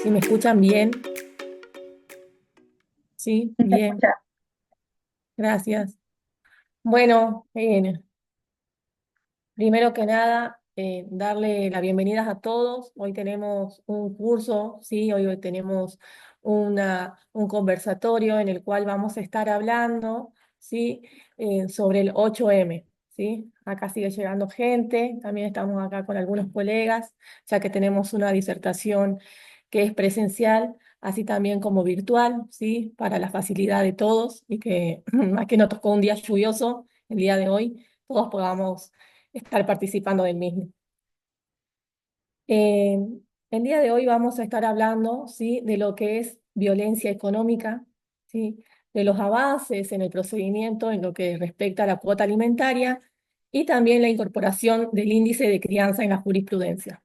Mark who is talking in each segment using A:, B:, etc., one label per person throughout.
A: Si me escuchan bien, sí,
B: Sí, se
A: bien,
B: escucha.
A: gracias. Bueno, primero que nada, darle las bienvenidas a todos. Hoy tenemos un curso, sí, hoy tenemos un conversatorio en el cual vamos a estar hablando, sí, sobre el 8M, sí. Acá sigue llegando gente, también estamos acá con algunos colegas, ya que tenemos una disertación que es presencial, así también como virtual, sí, para la facilidad de todos y que, más que nos tocó un día lluvioso el día de hoy, todos podamos estar participando del mismo. Eh, el día de hoy vamos a estar hablando, ¿sí?, de lo que es violencia económica, ¿sí?, de los avances en el procedimiento en lo que respecta a la cuota alimentaria y también la incorporación del índice de crianza en la jurisprudencia.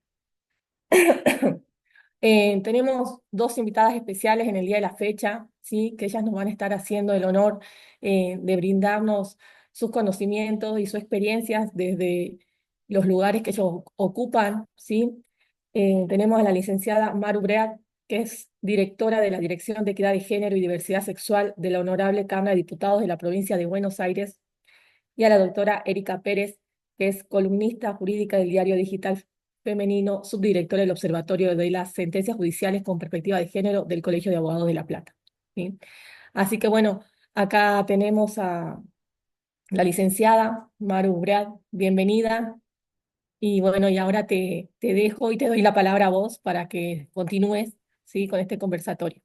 A: Tenemos dos invitadas especiales en el día de la fecha, ¿sí?, que ellas nos van a estar haciendo el honor de brindarnos sus conocimientos y sus experiencias desde los lugares que ellos ocupan, ¿sí? Tenemos a la licenciada Maru Breat, que es directora de la Dirección de Equidad de Género y Diversidad Sexual de la Honorable Cámara de Diputados de la Provincia de Buenos Aires, y a la doctora Erika Pérez, que es columnista jurídica del diario digital femenino, subdirectora del Observatorio de las Sentencias Judiciales con Perspectiva de Género del Colegio de Abogados de La Plata. ¿Sí? Así que bueno, acá tenemos a la licenciada Maru Brad, bienvenida. Y bueno, y ahora te dejo y te doy la palabra a vos para que continúes, ¿sí?, con este conversatorio.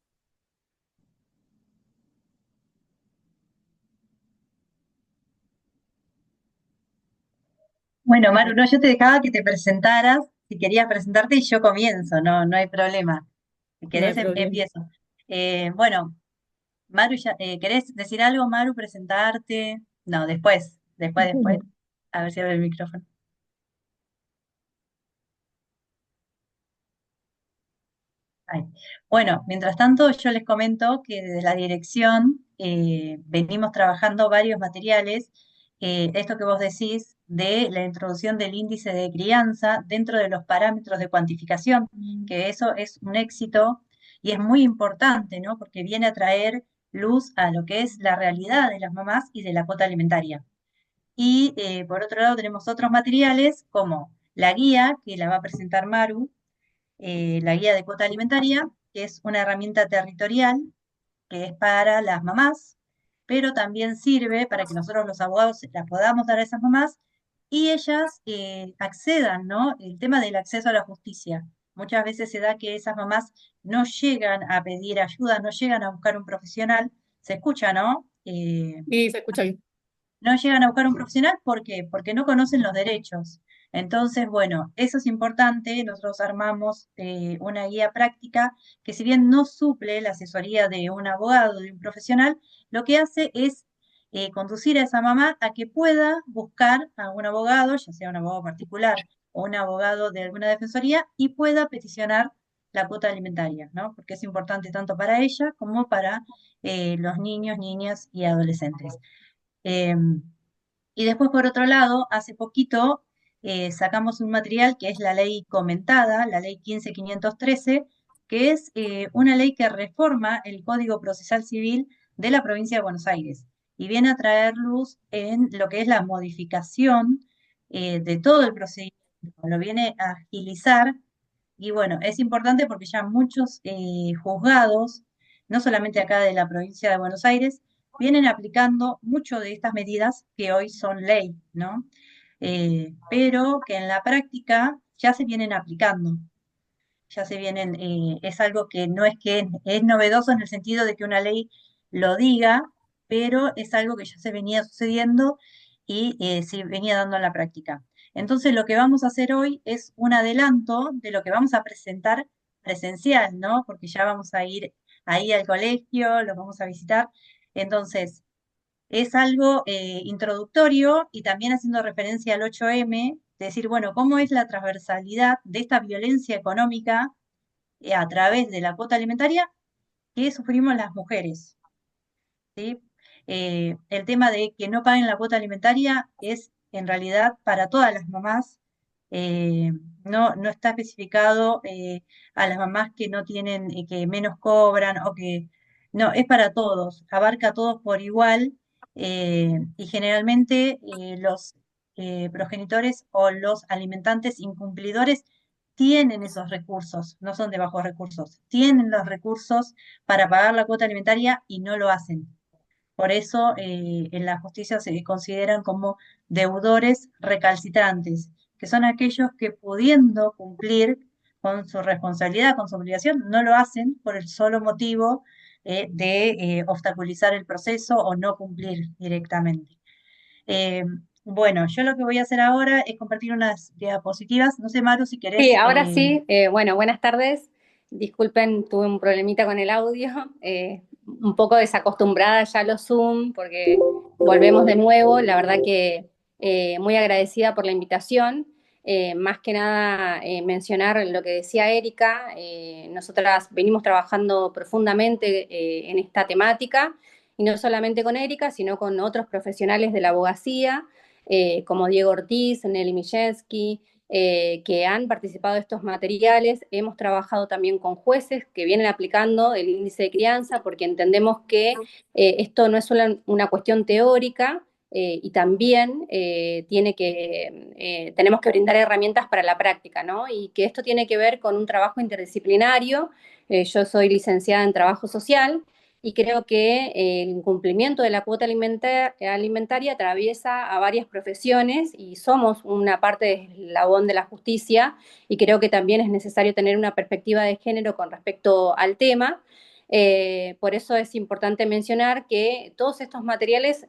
B: Bueno, Maru, no, yo te dejaba que te presentaras, si querías presentarte y yo comienzo, no, no hay problema. Si
A: No hay
B: querés,
A: problema.
B: empiezo. Bueno, Maru, ¿querés decir algo, Maru, presentarte? No, después. A ver si abre el micrófono. Ahí. Bueno, mientras tanto, yo les comento que desde la dirección venimos trabajando varios materiales. Esto que vos decís de la introducción del índice de crianza dentro de los parámetros de cuantificación, que eso es un éxito y es muy importante, ¿no? Porque viene a traer luz a lo que es la realidad de las mamás y de la cuota alimentaria. Y por otro lado tenemos otros materiales como la guía, que la va a presentar Maru, la guía de cuota alimentaria, que es una herramienta territorial que es para las mamás, pero también sirve para que nosotros los abogados las podamos dar a esas mamás y ellas accedan, ¿no? El tema del acceso a la justicia. Muchas veces se da que esas mamás no llegan a pedir ayuda, no llegan a buscar un profesional. Se escucha, ¿no?
A: Y se escucha bien.
B: No llegan a buscar un profesional, ¿por qué? Porque no conocen los derechos. Entonces, bueno, eso es importante. Nosotros armamos una guía práctica que si bien no suple la asesoría de un abogado, de un profesional, lo que hace es conducir a esa mamá a que pueda buscar a un abogado, ya sea un abogado particular o un abogado de alguna defensoría, y pueda peticionar la cuota alimentaria, ¿no? Porque es importante tanto para ella como para los niños, niñas y adolescentes. Eh, y después, por otro lado, hace poquito sacamos un material que es la ley comentada, la ley 15.513, que es una ley que reforma el Código Procesal Civil de la provincia de Buenos Aires y viene a traer luz en lo que es la modificación de todo el procedimiento, lo viene a agilizar y bueno, es importante porque ya muchos juzgados, no solamente acá de la provincia de Buenos Aires, vienen aplicando mucho de estas medidas que hoy son ley, ¿no? Pero que en la práctica ya se vienen aplicando, ya se vienen, es algo que es novedoso en el sentido de que una ley lo diga, pero es algo que ya se venía sucediendo y se venía dando en la práctica. Entonces, lo que vamos a hacer hoy es un adelanto de lo que vamos a presentar presencial, ¿no? Porque ya vamos a ir ahí al colegio, los vamos a visitar. Entonces, es algo introductorio y también haciendo referencia al 8M, decir, bueno, ¿cómo es la transversalidad de esta violencia económica a través de la cuota alimentaria que sufrimos las mujeres? ¿Sí? El tema de que no paguen la cuota alimentaria es en realidad para todas las mamás eh, no está especificado a las mamás que no tienen, que menos cobran o que no, es para todos, abarca a todos por igual y generalmente los progenitores o los alimentantes incumplidores tienen esos recursos, no son de bajos recursos, tienen los recursos para pagar la cuota alimentaria y no lo hacen. Por eso en la justicia se consideran como deudores recalcitrantes, que son aquellos que pudiendo cumplir con su responsabilidad, con su obligación, no lo hacen por el solo motivo de obstaculizar el proceso o no cumplir directamente. Eh, bueno, yo lo que voy a hacer ahora es compartir unas diapositivas. No sé, Maru, si
C: Sí,
B: querés.
C: ahora sí. Bueno, buenas tardes. Disculpen, tuve un problemita con el audio. Un poco desacostumbrada ya a los Zoom porque volvemos de nuevo. La verdad que muy agradecida por la invitación. Más que nada mencionar lo que decía Erika. Nosotras venimos trabajando profundamente en esta temática y no solamente con Erika, sino con otros profesionales de la abogacía, como Diego Ortiz, Nelly Mijenski, que han participado de estos materiales. Hemos trabajado también con jueces que vienen aplicando el índice de crianza porque entendemos que esto no es solo una cuestión teórica y también tenemos que brindar herramientas para la práctica, ¿no? Y que esto tiene que ver con un trabajo interdisciplinario. Yo soy licenciada en trabajo social y creo que el incumplimiento de la cuota alimentaria atraviesa a varias profesiones y somos una parte del eslabón de la justicia y creo que también es necesario tener una perspectiva de género con respecto al tema. Por eso es importante mencionar que todos estos materiales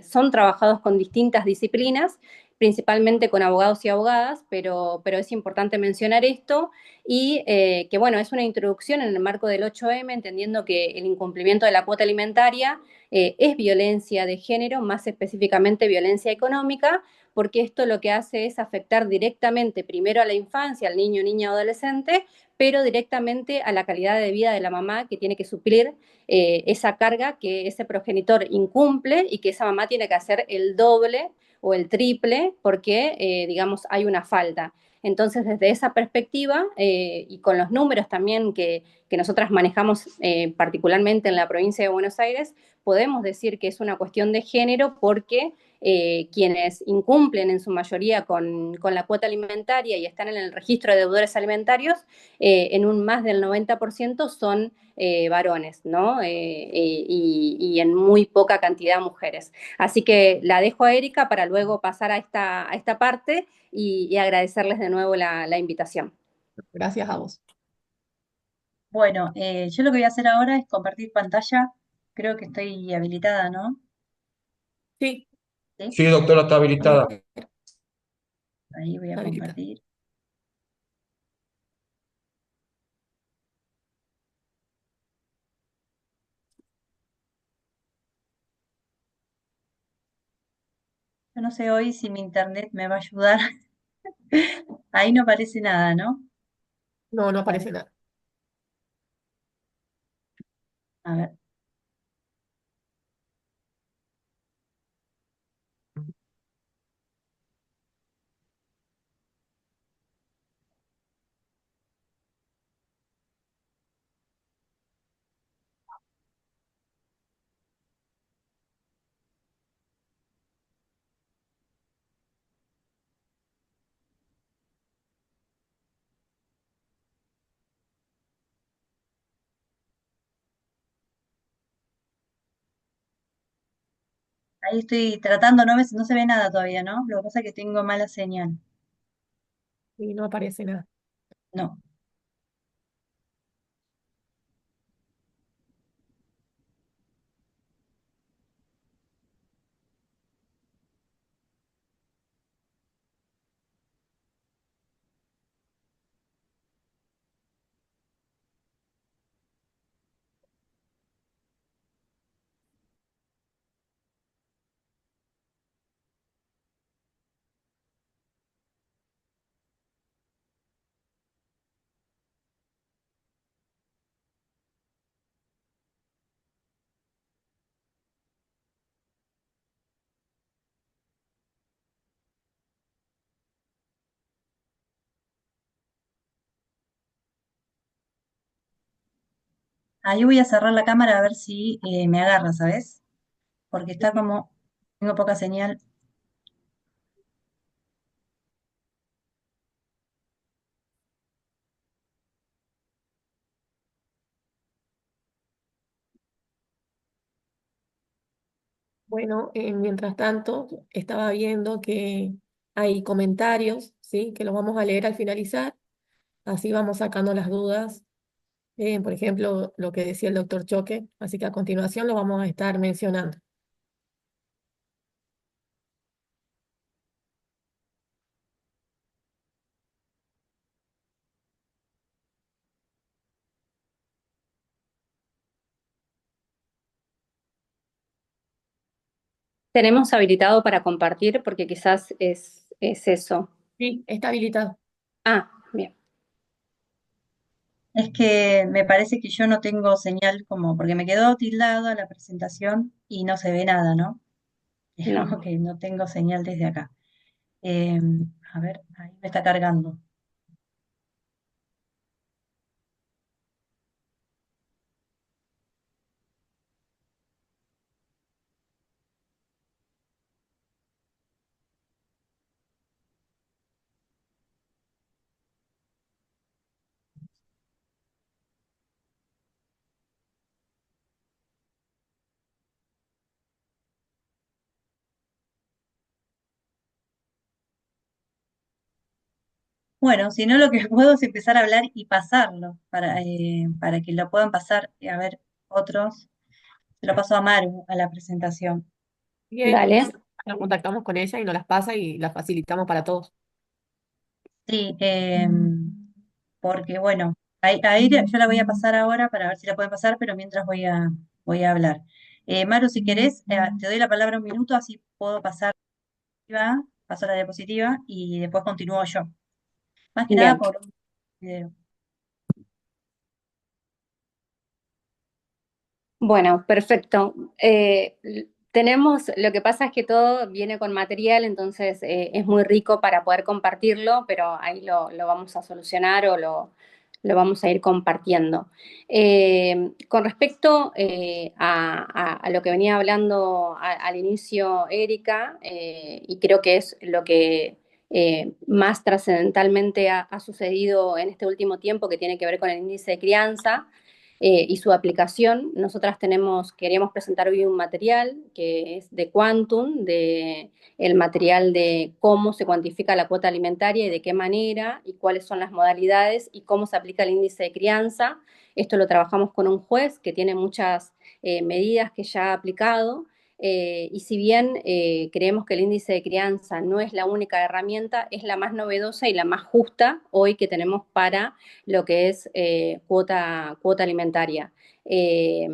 C: son trabajados con distintas disciplinas, principalmente con abogados y abogadas, pero es importante mencionar esto y que bueno, es una introducción en el marco del 8M, entendiendo que el incumplimiento de la cuota alimentaria es violencia de género, más específicamente violencia económica, porque esto lo que hace es afectar directamente primero a la infancia, al niño, niña o adolescente, pero directamente a la calidad de vida de la mamá que tiene que suplir esa carga que ese progenitor incumple y que esa mamá tiene que hacer el doble o el triple porque, digamos, hay una falta. Entonces, desde esa perspectiva y con los números también que nosotras manejamos particularmente en la provincia de Buenos Aires, podemos decir que es una cuestión de género porque quienes incumplen en su mayoría con la cuota alimentaria y están en el registro de deudores alimentarios, en un más del 90% son varones, ¿no? Y en muy poca cantidad mujeres. Así que la dejo a Erika para luego pasar a esta parte y agradecerles de nuevo la invitación.
A: Gracias a vos.
B: Bueno, yo lo que voy a hacer ahora es compartir pantalla. Creo que estoy habilitada, ¿no?
A: Sí,
B: Sí,
D: Sí, doctora, está
A: a ver,
D: habilitada.
B: ahí voy a
A: habilita.
B: compartir. Yo no sé hoy si mi internet me va a ayudar. Ahí no aparece nada, ¿no?
A: No, no
B: Bueno,
A: aparece nada.
B: a ver. Ahí estoy tratando, no se ve nada todavía, ¿no? Lo que pasa es que tengo mala señal.
A: Sí, no aparece nada.
B: No. Ahí voy a cerrar la cámara a ver si me agarra, ¿sabes? Porque está como, tengo poca señal.
A: Bueno, mientras tanto, estaba viendo que hay comentarios, ¿sí? Que los vamos a leer al finalizar, así vamos sacando las dudas. Por ejemplo, lo que decía el doctor Choque, así que a continuación lo vamos a estar mencionando.
C: Tenemos habilitado para compartir porque quizás es eso.
A: Sí, está habilitado.
C: Ah, bien.
B: Es que me parece que yo no tengo señal como, porque me quedó tildado la presentación y no se ve nada, ¿no? Es
C: No.
B: como que no tengo señal desde acá. Eh, a ver, ahí me está cargando. Bueno, si no, lo que puedo es empezar a hablar y pasarlo para que lo puedan pasar, a ver, otros. Se lo paso a Maru a la presentación.
A: Bien,
C: Dale.
A: nos contactamos con ella y nos las pasa y las facilitamos para todos.
B: Sí, porque bueno, ahí yo la voy a pasar ahora para ver si la pueden pasar, pero mientras voy a hablar. Maru, si querés, te doy la palabra un minuto, así puedo pasar, paso la diapositiva y después continúo yo. Más que nada
C: Bien.
B: por un video.
C: Bueno, perfecto. Tenemos, lo que pasa es que todo viene con material, entonces es muy rico para poder compartirlo, pero ahí lo vamos a solucionar o lo vamos a ir compartiendo. Con respecto a lo que venía hablando al inicio Erika, y creo que es lo que más trascendentalmente ha sucedido en este último tiempo, que tiene que ver con el índice de crianza y su aplicación. Nosotras queríamos presentar hoy un material que es de Quantum, de el material de cómo se cuantifica la cuota alimentaria y de qué manera y cuáles son las modalidades y cómo se aplica el índice de crianza. Esto lo trabajamos con un juez que tiene muchas medidas que ya ha aplicado. Y si bien creemos que el índice de crianza no es la única herramienta, es la más novedosa y la más justa hoy que tenemos para lo que es cuota alimentaria. Eh,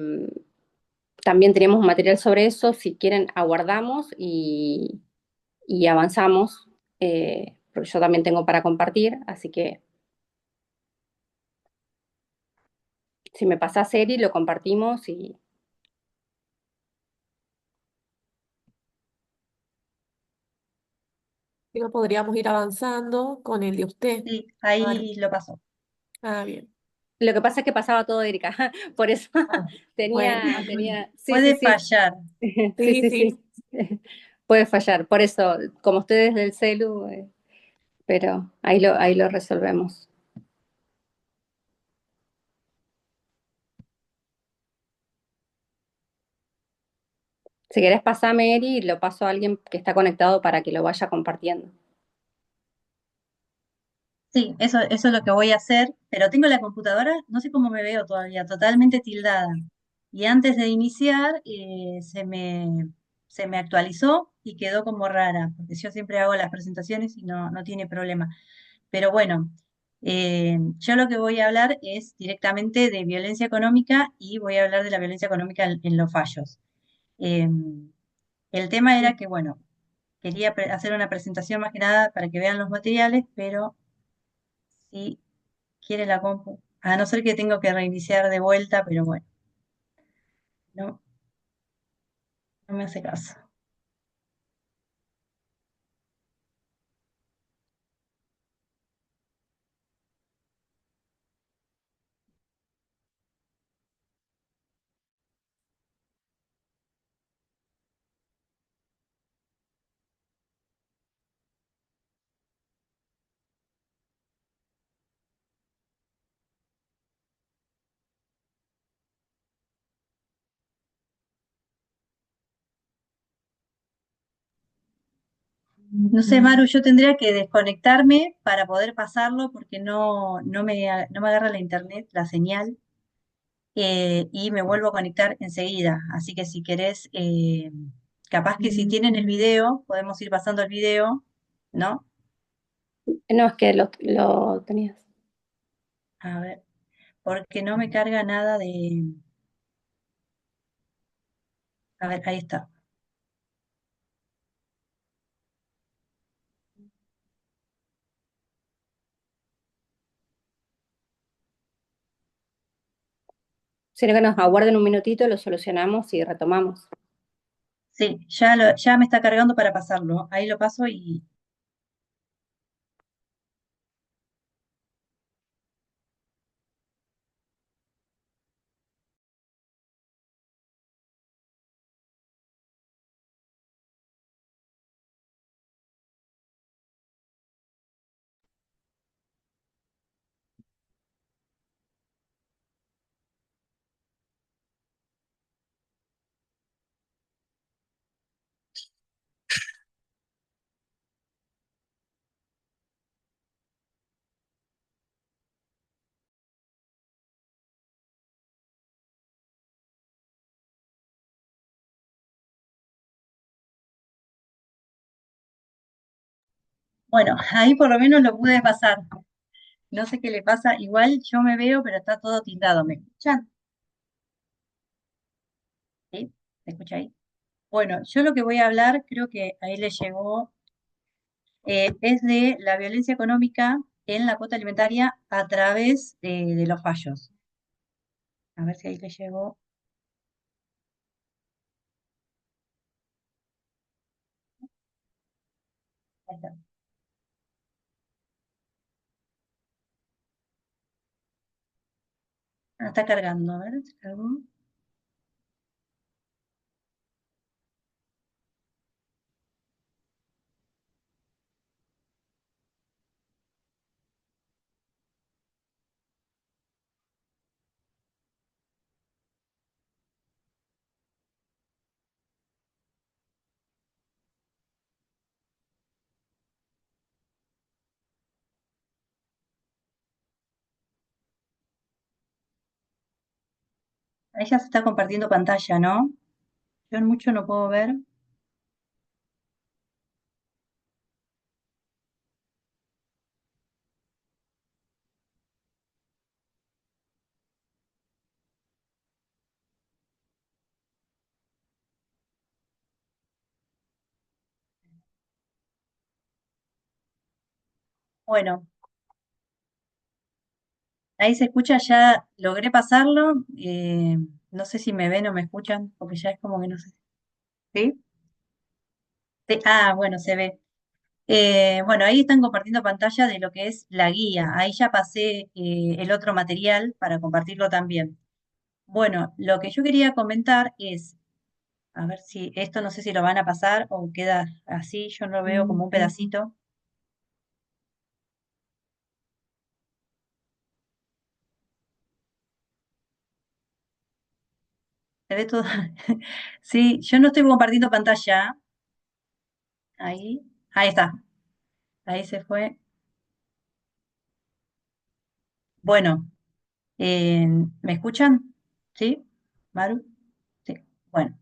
C: También tenemos material sobre eso, si quieren aguardamos y avanzamos, porque yo también tengo para compartir, así que si me pasás Eri, lo compartimos y
A: Si no, podríamos ir avanzando con el de usted.
B: Sí,
A: Claro.
B: ahí lo paso.
A: Ah, bien.
C: lo que pasa es que pasaba todo Erika, por eso
A: Ah, bueno,
C: tenía, sí, sí,
B: Puede
C: sí,
B: fallar.
C: sí,
A: sí,
C: sí,
A: sí.
C: sí, puede fallar, por eso, como ustedes del celu, pero ahí lo resolvemos. Si querés pasame, Eri, y lo paso a alguien que está conectado para que lo vaya compartiendo.
B: Sí, eso es lo que voy a hacer, pero tengo la computadora, no sé cómo me veo todavía, totalmente tildada. Y antes de iniciar, se me actualizó y quedó como rara, porque yo siempre hago las presentaciones y no tiene problema. Pero bueno, yo lo que voy a hablar es directamente de violencia económica y voy a hablar de la violencia económica en los fallos. Eh, el tema era que, bueno, quería hacer una presentación más que nada para que vean los materiales, pero si quiere la compu. A no ser que tengo que reiniciar de vuelta, pero bueno, no, no me hace caso. No sé, Maru, yo tendría que desconectarme para poder pasarlo porque no me agarra la internet, la señal, y me vuelvo a conectar enseguida. Así que si querés, capaz que si tienen el video, podemos ir pasando el video, ¿no?
C: No, es que lo tenías.
B: A ver, porque no me carga nada de... A ver, ahí está.
C: Sino que nos aguarden un minutito, lo solucionamos y retomamos.
B: Sí, ya me está cargando para pasarlo. Ahí lo paso y... Bueno, ahí por lo menos lo pude pasar. No sé qué le pasa. Igual yo me veo, pero está todo tildado. ¿Me escuchan? ¿Sí? ¿Me escucha ahí? Bueno, yo lo que voy a hablar, creo que ahí le llegó, es de la violencia económica en la cuota alimentaria a través de los fallos. A ver si ahí le llegó. Ahí está. Ah, está cargando, a ver, ¿se cargó? Ahí ya se está compartiendo pantalla, ¿no? Yo en mucho no puedo ver. Bueno, ahí se escucha, ya logré pasarlo. No sé si me ven o me escuchan, porque ya es como que no sé. ¿Sí? Sí, ah, bueno, se ve. Bueno, ahí están compartiendo pantalla de lo que es la guía. Ahí ya pasé el otro material para compartirlo también. Bueno, lo que yo quería comentar es, a ver si esto no sé si lo van a pasar o queda así, yo lo veo como un pedacito. ¿Se ve todo? Sí, yo no estoy compartiendo pantalla. Ahí, ahí está. Ahí se fue. Bueno, ¿me escuchan? ¿Sí? ¿Maru? Sí. Bueno.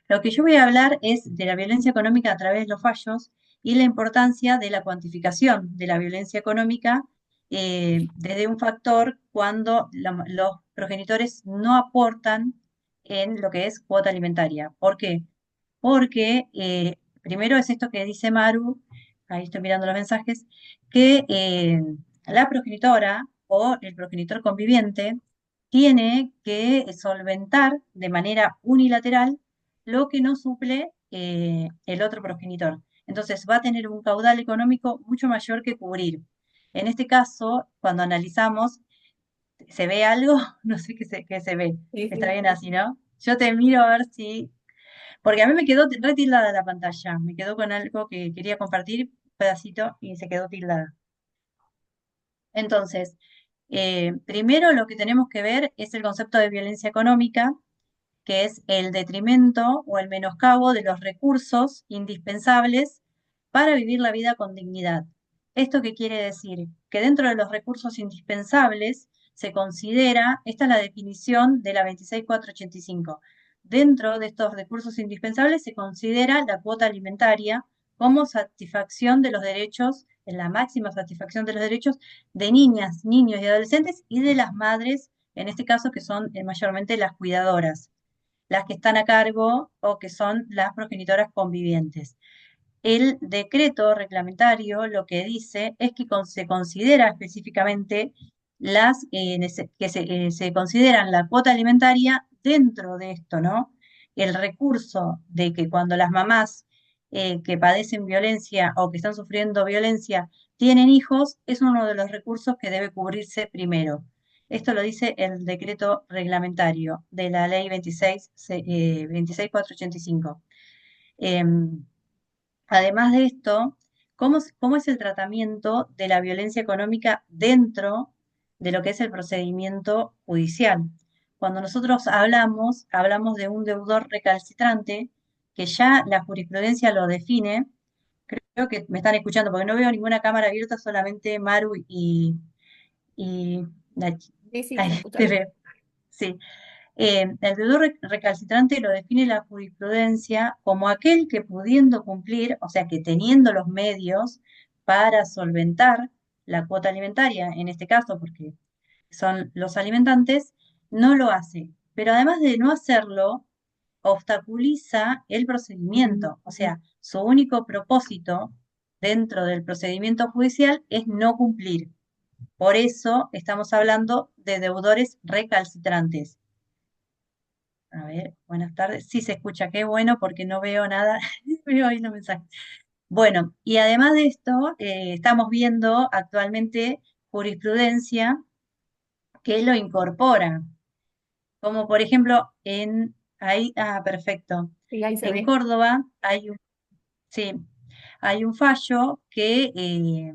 B: Lo que yo voy a hablar es de la violencia económica a través de los fallos y la importancia de la cuantificación de la violencia económica desde un factor cuando los progenitores no aportan en lo que es cuota alimentaria. ¿Por qué? Porque primero es esto que dice Maru, ahí estoy mirando los mensajes, que la progenitora o el progenitor conviviente tiene que solventar de manera unilateral lo que no suple el otro progenitor. Entonces va a tener un caudal económico mucho mayor que cubrir. En este caso, cuando analizamos, ¿se ve algo? No sé qué se ve.
A: Sí,
B: Está
A: sí.
B: bien así, ¿no? Yo te miro a ver si... Porque a mí me quedó retildada la pantalla. Me quedó con algo que quería compartir, un pedacito, y se quedó tildada. Entonces, primero lo que tenemos que ver es el concepto de violencia económica, que es el detrimento o el menoscabo de los recursos indispensables para vivir la vida con dignidad. ¿Esto qué quiere decir? Que dentro de los recursos indispensables se considera, esta es la definición de la 26485, dentro de estos recursos indispensables se considera la cuota alimentaria como satisfacción de los derechos, en la máxima satisfacción de los derechos de niñas, niños y adolescentes y de las madres, en este caso que son mayormente las cuidadoras, las que están a cargo o que son las progenitoras convivientes. El decreto reglamentario lo que dice es que se considera específicamente se consideran la cuota alimentaria dentro de esto, ¿no? El recurso de que cuando las mamás que padecen violencia o que están sufriendo violencia tienen hijos, es uno de los recursos que debe cubrirse primero. Esto lo dice el decreto reglamentario de la ley 26485. Además de esto, ¿cómo es el tratamiento de la violencia económica dentro de lo que es el procedimiento judicial? Cuando nosotros hablamos de un deudor recalcitrante, que ya la jurisprudencia lo define. Creo que me están escuchando porque no veo ninguna cámara abierta, solamente Maru y Nachi.
A: Sí, sí,
B: Ahí
A: se escucha
B: te
A: bien.
B: veo. Sí. El deudor recalcitrante lo define la jurisprudencia como aquel que pudiendo cumplir, o sea que teniendo los medios para solventar la cuota alimentaria, en este caso porque son los alimentantes, no lo hace. Pero además de no hacerlo, obstaculiza el procedimiento. O sea, su único propósito dentro del procedimiento judicial es no cumplir. Por eso estamos hablando de deudores recalcitrantes. A ver, buenas tardes. Sí se escucha, qué bueno porque no veo nada. Veo ahí los mensajes. Bueno, y además de esto, estamos viendo actualmente jurisprudencia que lo incorpora, como por ejemplo perfecto.
A: Sí, ahí se
B: En
A: ve.
B: Córdoba sí, hay un fallo que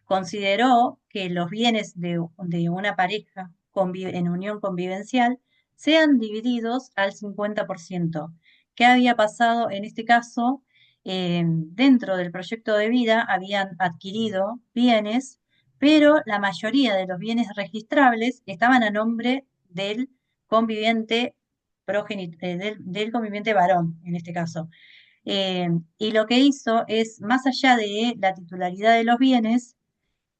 B: consideró que los bienes de una pareja en unión convivencial sean divididos al 50%. ¿Qué había pasado en este caso? Dentro del proyecto de vida habían adquirido bienes, pero la mayoría de los bienes registrables estaban a nombre del conviviente del conviviente varón, en este caso. Y lo que hizo es, más allá de la titularidad de los bienes,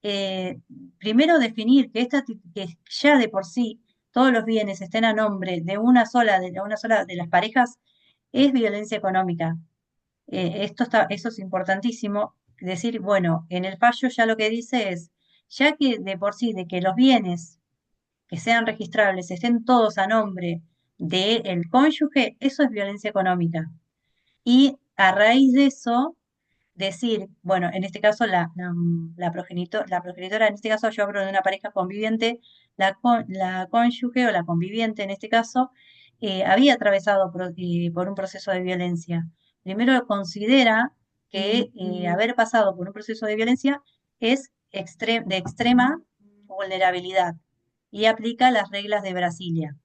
B: eh, primero definir que ya de por sí todos los bienes estén a nombre de una sola de las parejas es violencia económica. Eso es importantísimo. Decir, bueno, en el fallo ya lo que dice es, ya que de por sí, de que los bienes que sean registrables estén todos a nombre del cónyuge, eso es violencia económica. Y a raíz de eso, decir, bueno, en este caso la progenitora, en este caso yo hablo de una pareja conviviente, la cónyuge o la conviviente en este caso, había atravesado por un proceso de violencia. Primero considera que haber pasado por un proceso de violencia es de extrema vulnerabilidad y aplica las reglas de Brasilia.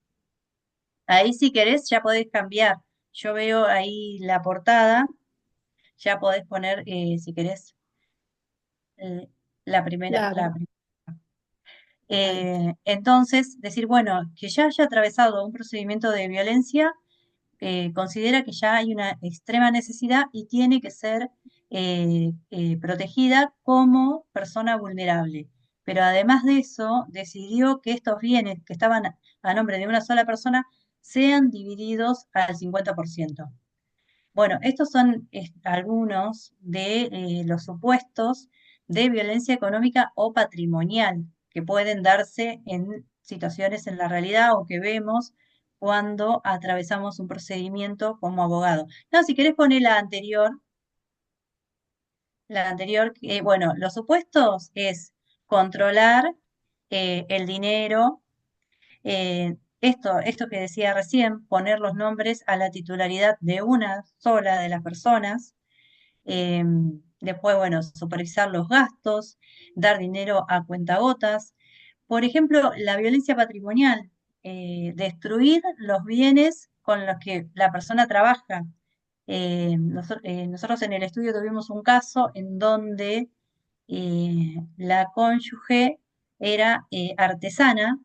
B: Ahí si querés ya podés cambiar. Yo veo ahí la portada, ya podés poner, si querés, eh, la primera.
A: Claro, ahí.
B: Entonces, decir, bueno, que ya haya atravesado un procedimiento de violencia, considera que ya hay una extrema necesidad y tiene que ser protegida como persona vulnerable. Pero además de eso, decidió que estos bienes que estaban a nombre de una sola persona sean divididos al 50%. Bueno, estos son algunos de los supuestos de violencia económica o patrimonial que pueden darse en situaciones en la realidad o que vemos cuando atravesamos un procedimiento como abogado. No, si querés poner bueno, los supuestos es controlar el dinero, esto que decía recién, poner los nombres a la titularidad de una sola de las personas. eh, Después, bueno, supervisar los gastos, dar dinero a cuentagotas. Por ejemplo, la violencia patrimonial, destruir los bienes con los que la persona trabaja. Nosotros en el estudio tuvimos un caso en donde la cónyuge era artesana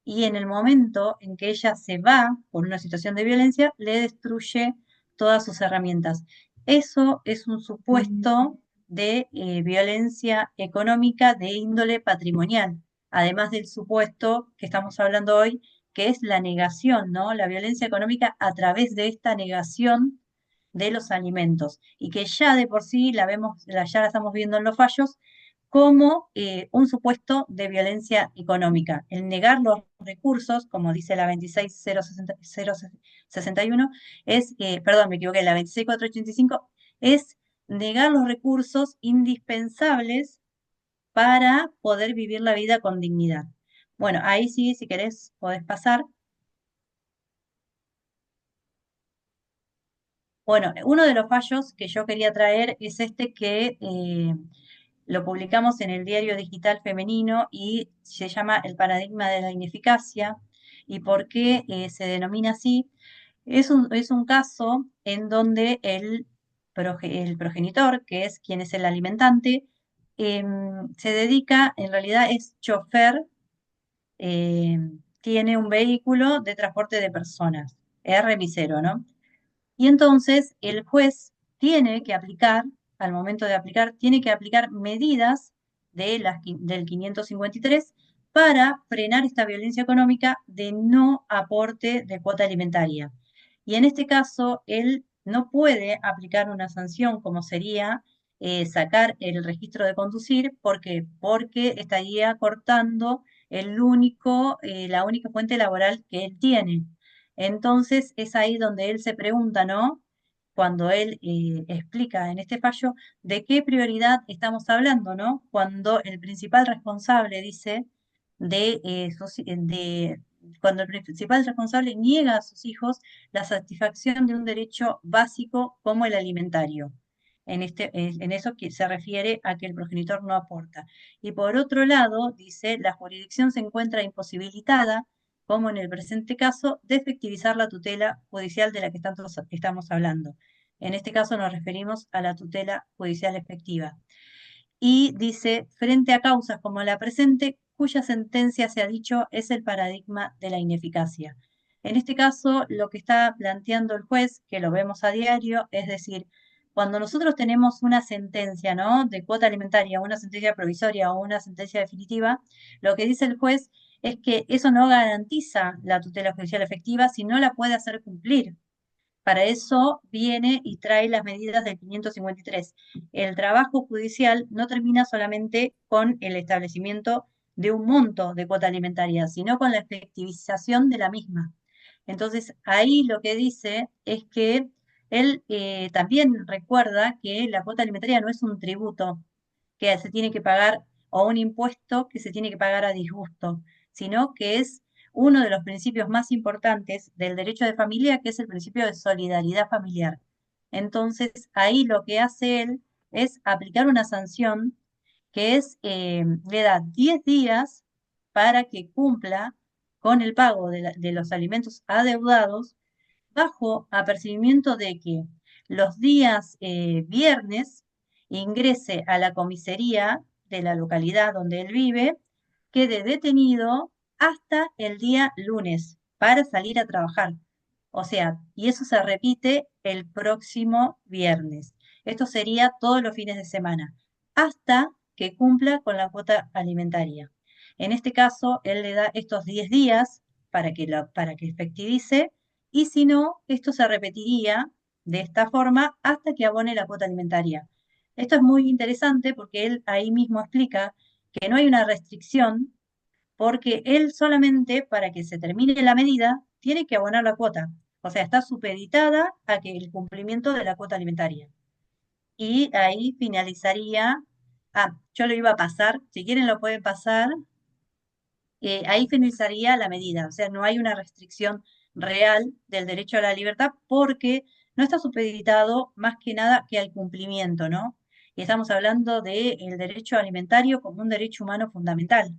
B: y en el momento en que ella se va por una situación de violencia, le destruye todas sus herramientas. Eso es un supuesto de violencia económica de índole patrimonial, además del supuesto que estamos hablando hoy, que es la negación, ¿no? La violencia económica a través de esta negación de los alimentos, y que ya de por sí ya la estamos viendo en los fallos, como un supuesto de violencia económica. El negar los recursos, como dice la 26061, perdón, me equivoqué, la 26485, es negar los recursos indispensables para poder vivir la vida con dignidad. Bueno, ahí sí, si querés, podés pasar. Bueno, uno de los fallos que yo quería traer es este que lo publicamos en el Diario Digital Femenino y se llama El paradigma de la ineficacia. ¿Y por qué se denomina así? Es un caso en donde el progenitor, que es quien es el alimentante, se dedica, en realidad es chofer, tiene un vehículo de transporte de personas, es remisero, ¿no? Y entonces el juez tiene que aplicar, al momento de aplicar, tiene que aplicar medidas del 553 para frenar esta violencia económica de no aporte de cuota alimentaria. Y en este caso, él no puede aplicar una sanción como sería sacar el registro de conducir. ¿Por qué? Porque estaría cortando la única fuente laboral que él tiene. Entonces es ahí donde él se pregunta, ¿no? Cuando él explica en este fallo de qué prioridad estamos hablando, ¿no? Cuando el principal responsable dice cuando el principal responsable niega a sus hijos la satisfacción de un derecho básico como el alimentario. En eso que se refiere a que el progenitor no aporta. Y por otro lado, dice, la jurisdicción se encuentra imposibilitada, como en el presente caso, de efectivizar la tutela judicial de la que tanto estamos hablando. En este caso nos referimos a la tutela judicial efectiva. Y dice, frente a causas como la presente, cuya sentencia se ha dicho es el paradigma de la ineficacia. En este caso, lo que está planteando el juez, que lo vemos a diario, es decir, cuando nosotros tenemos una sentencia, ¿no?, de cuota alimentaria, una sentencia provisoria o una sentencia definitiva, lo que dice el juez es que eso no garantiza la tutela judicial efectiva si no la puede hacer cumplir. Para eso viene y trae las medidas del 553. El trabajo judicial no termina solamente con el establecimiento de un monto de cuota alimentaria, sino con la efectivización de la misma. Entonces, ahí lo que dice es que él también recuerda que la cuota alimentaria no es un tributo que se tiene que pagar o un impuesto que se tiene que pagar a disgusto, sino que es uno de los principios más importantes del derecho de familia, que es el principio de solidaridad familiar. Entonces, ahí lo que hace él es aplicar una sanción que le da 10 días para que cumpla con el pago de los alimentos adeudados, bajo apercibimiento de que los días viernes ingrese a la comisaría de la localidad donde él vive, quede detenido hasta el día lunes para salir a trabajar. O sea, y eso se repite el próximo viernes. Esto sería todos los fines de semana, hasta que cumpla con la cuota alimentaria. En este caso, él le da estos 10 días para que efectivice, y si no, esto se repetiría de esta forma hasta que abone la cuota alimentaria. Esto es muy interesante porque él ahí mismo explica que no hay una restricción, porque él solamente para que se termine la medida tiene que abonar la cuota. O sea, está supeditada a que el cumplimiento de la cuota alimentaria. Y ahí finalizaría. Yo lo iba a pasar, si quieren lo pueden pasar. Ahí finalizaría la medida. O sea, no hay una restricción real del derecho a la libertad porque no está supeditado más que nada que al cumplimiento, ¿no? Y estamos hablando del derecho alimentario como un derecho humano fundamental,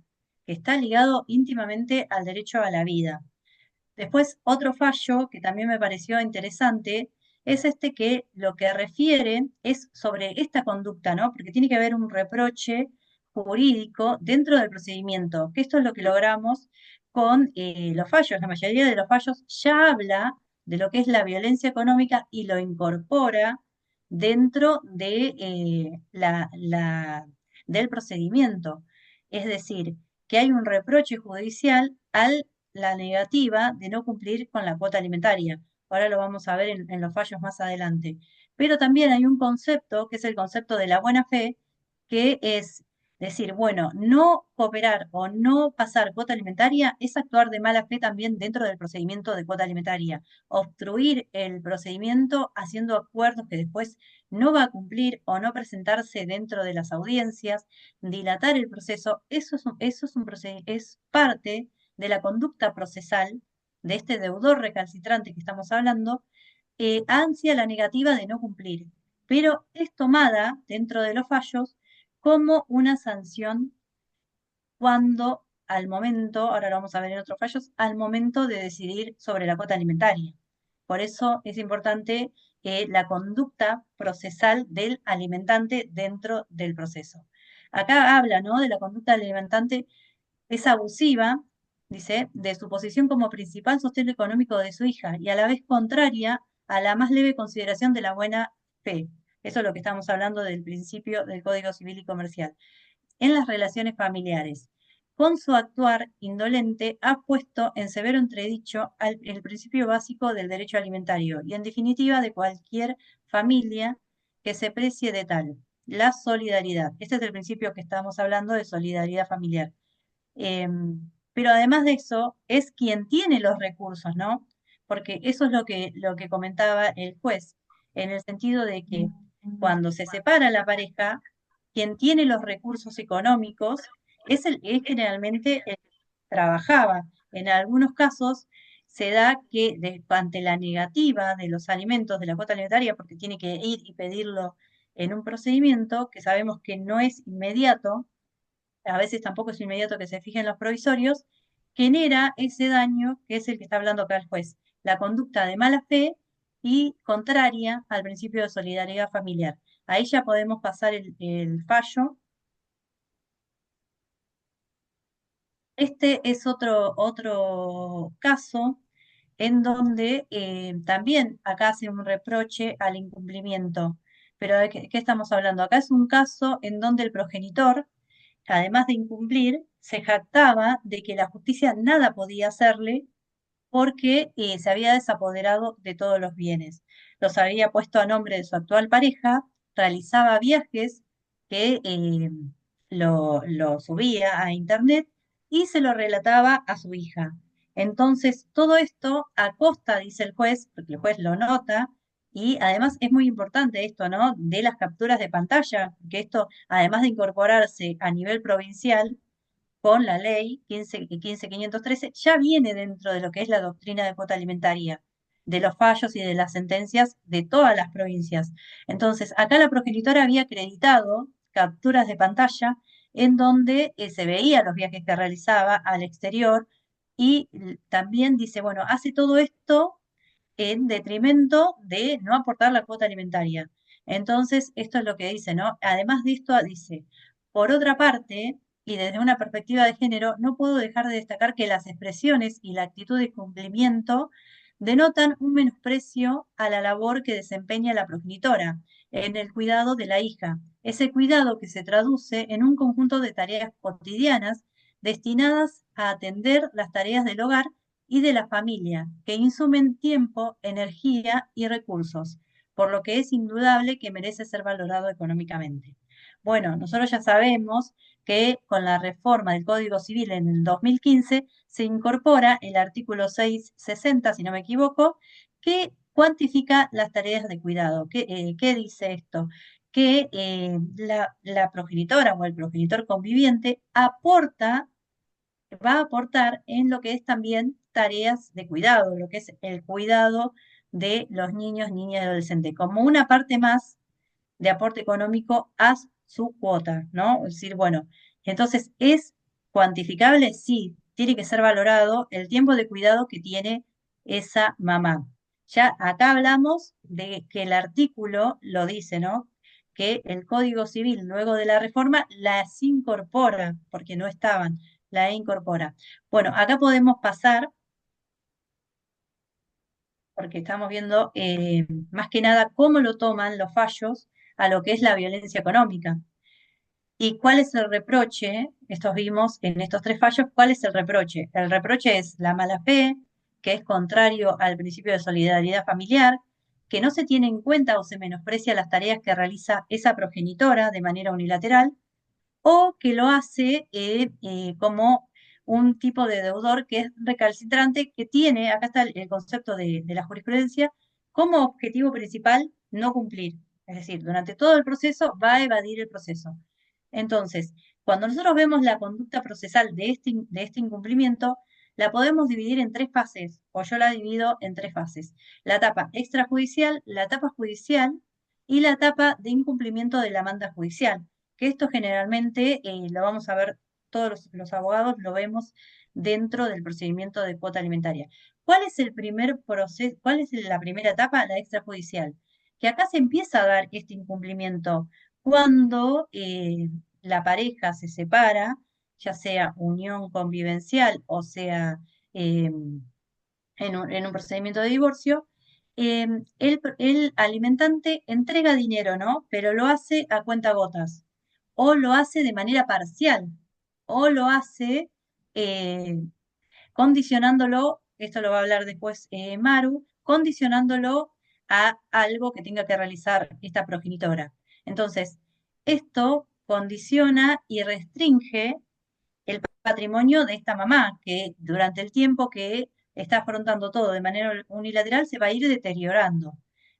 B: que está ligado íntimamente al derecho a la vida. Después, otro fallo que también me pareció interesante es este que lo que refiere es sobre esta conducta, ¿no? Porque tiene que haber un reproche jurídico dentro del procedimiento, que esto es lo que logramos con los fallos. La mayoría de los fallos ya habla de lo que es la violencia económica y lo incorpora dentro de, del procedimiento. Es decir, que hay un reproche judicial a la negativa de no cumplir con la cuota alimentaria. Ahora lo vamos a ver en los fallos más adelante. Pero también hay un concepto, que es el concepto de la buena fe, que es decir, bueno, no cooperar o no pasar cuota alimentaria es actuar de mala fe también dentro del procedimiento de cuota alimentaria. Obstruir el procedimiento haciendo acuerdos que después no va a cumplir o no presentarse dentro de las audiencias, dilatar el proceso, eso es, es parte de la conducta procesal de este deudor recalcitrante que estamos hablando, ansia la negativa de no cumplir, pero es tomada dentro de los fallos como una sanción cuando al momento, ahora lo vamos a ver en otros fallos, al momento de decidir sobre la cuota alimentaria. Por eso es importante la conducta procesal del alimentante dentro del proceso. Acá habla, ¿no?, de la conducta del alimentante es abusiva, dice, de su posición como principal sostén económico de su hija y a la vez contraria a la más leve consideración de la buena fe. Eso es lo que estamos hablando del principio del Código Civil y Comercial. En las relaciones familiares, con su actuar indolente ha puesto en severo entredicho el principio básico del derecho alimentario y en definitiva de cualquier familia que se precie de tal, la solidaridad. Este es el principio que estamos hablando de solidaridad familiar. Pero además de eso, es quien tiene los recursos, ¿no? Porque eso es lo que comentaba el juez, en el sentido de que cuando se separa la pareja, quien tiene los recursos económicos es generalmente el que trabajaba. En algunos casos se da que ante la negativa de los alimentos de la cuota alimentaria, porque tiene que ir y pedirlo en un procedimiento que sabemos que no es inmediato, a veces tampoco es inmediato que se fijen los provisorios, genera ese daño que es el que está hablando acá el juez, la conducta de mala fe y contraria al principio de solidaridad familiar. Ahí ya podemos pasar el fallo. Este es otro caso en donde también acá hace un reproche al incumplimiento. Pero ¿de qué estamos hablando? Acá es un caso en donde el progenitor, además de incumplir, se jactaba de que la justicia nada podía hacerle porque se había desapoderado de todos los bienes. Los había puesto a nombre de su actual pareja, realizaba viajes que lo subía a internet y se lo relataba a su hija. Entonces, todo esto a costa, dice el juez, porque el juez lo nota, y además es muy importante esto, ¿no?, de las capturas de pantalla, que esto, además de incorporarse a nivel provincial, con la ley 15.513, ya viene dentro de lo que es la doctrina de cuota alimentaria, de los fallos y de las sentencias de todas las provincias. Entonces, acá la progenitora había acreditado capturas de pantalla en donde se veía los viajes que realizaba al exterior y también dice, bueno, hace todo esto en detrimento de no aportar la cuota alimentaria. Entonces, esto es lo que dice, ¿no? Además de esto, dice, por otra parte, y desde una perspectiva de género, no puedo dejar de destacar que las expresiones y la actitud de cumplimiento denotan un menosprecio a la labor que desempeña la progenitora en el cuidado de la hija. Ese cuidado que se traduce en un conjunto de tareas cotidianas destinadas a atender las tareas del hogar y de la familia, que insumen tiempo, energía y recursos, por lo que es indudable que merece ser valorado económicamente. Bueno, nosotros ya sabemos que con la reforma del Código Civil en el 2015 se incorpora el artículo 660, si no me equivoco, que cuantifica las tareas de cuidado. ¿Qué dice esto? Que la progenitora o el progenitor conviviente va a aportar en lo que es también tareas de cuidado, lo que es el cuidado de los niños, niñas y adolescentes, como una parte más de aporte económico a su cuota, ¿no? Es decir, bueno, entonces, ¿es cuantificable? Sí, tiene que ser valorado el tiempo de cuidado que tiene esa mamá. Ya acá hablamos de que el artículo lo dice, ¿no? Que el Código Civil, luego de la reforma, las incorpora, porque no estaban, la incorpora. Bueno, acá podemos pasar, porque estamos viendo más que nada cómo lo toman los fallos a lo que es la violencia económica. ¿Y cuál es el reproche? Estos vimos en estos tres fallos, ¿cuál es el reproche? El reproche es la mala fe, que es contrario al principio de solidaridad familiar, que no se tiene en cuenta o se menosprecia las tareas que realiza esa progenitora de manera unilateral, o que lo hace como un tipo de deudor que es recalcitrante, que tiene, acá está el concepto de la jurisprudencia, como objetivo principal no cumplir. Es decir, durante todo el proceso va a evadir el proceso. Entonces, cuando nosotros vemos la conducta procesal de este incumplimiento, la podemos dividir en tres fases, o yo la divido en tres fases. La etapa extrajudicial, la etapa judicial y la etapa de incumplimiento de la manda judicial, que esto generalmente lo vamos a ver, todos los abogados lo vemos dentro del procedimiento de cuota alimentaria. ¿Cuál es el primer proceso, cuál es la primera etapa? La extrajudicial. Que acá se empieza a dar este incumplimiento cuando la pareja se separa, ya sea unión convivencial o sea eh, en un procedimiento de divorcio, el alimentante entrega dinero, ¿no? Pero lo hace a cuentagotas, o lo hace de manera parcial, o lo hace eh, condicionándolo, esto lo va a hablar después Maru, condicionándolo a algo que tenga que realizar esta progenitora. Entonces, esto condiciona y restringe el patrimonio de esta mamá, que durante el tiempo que está afrontando todo de manera unilateral se va a ir deteriorando.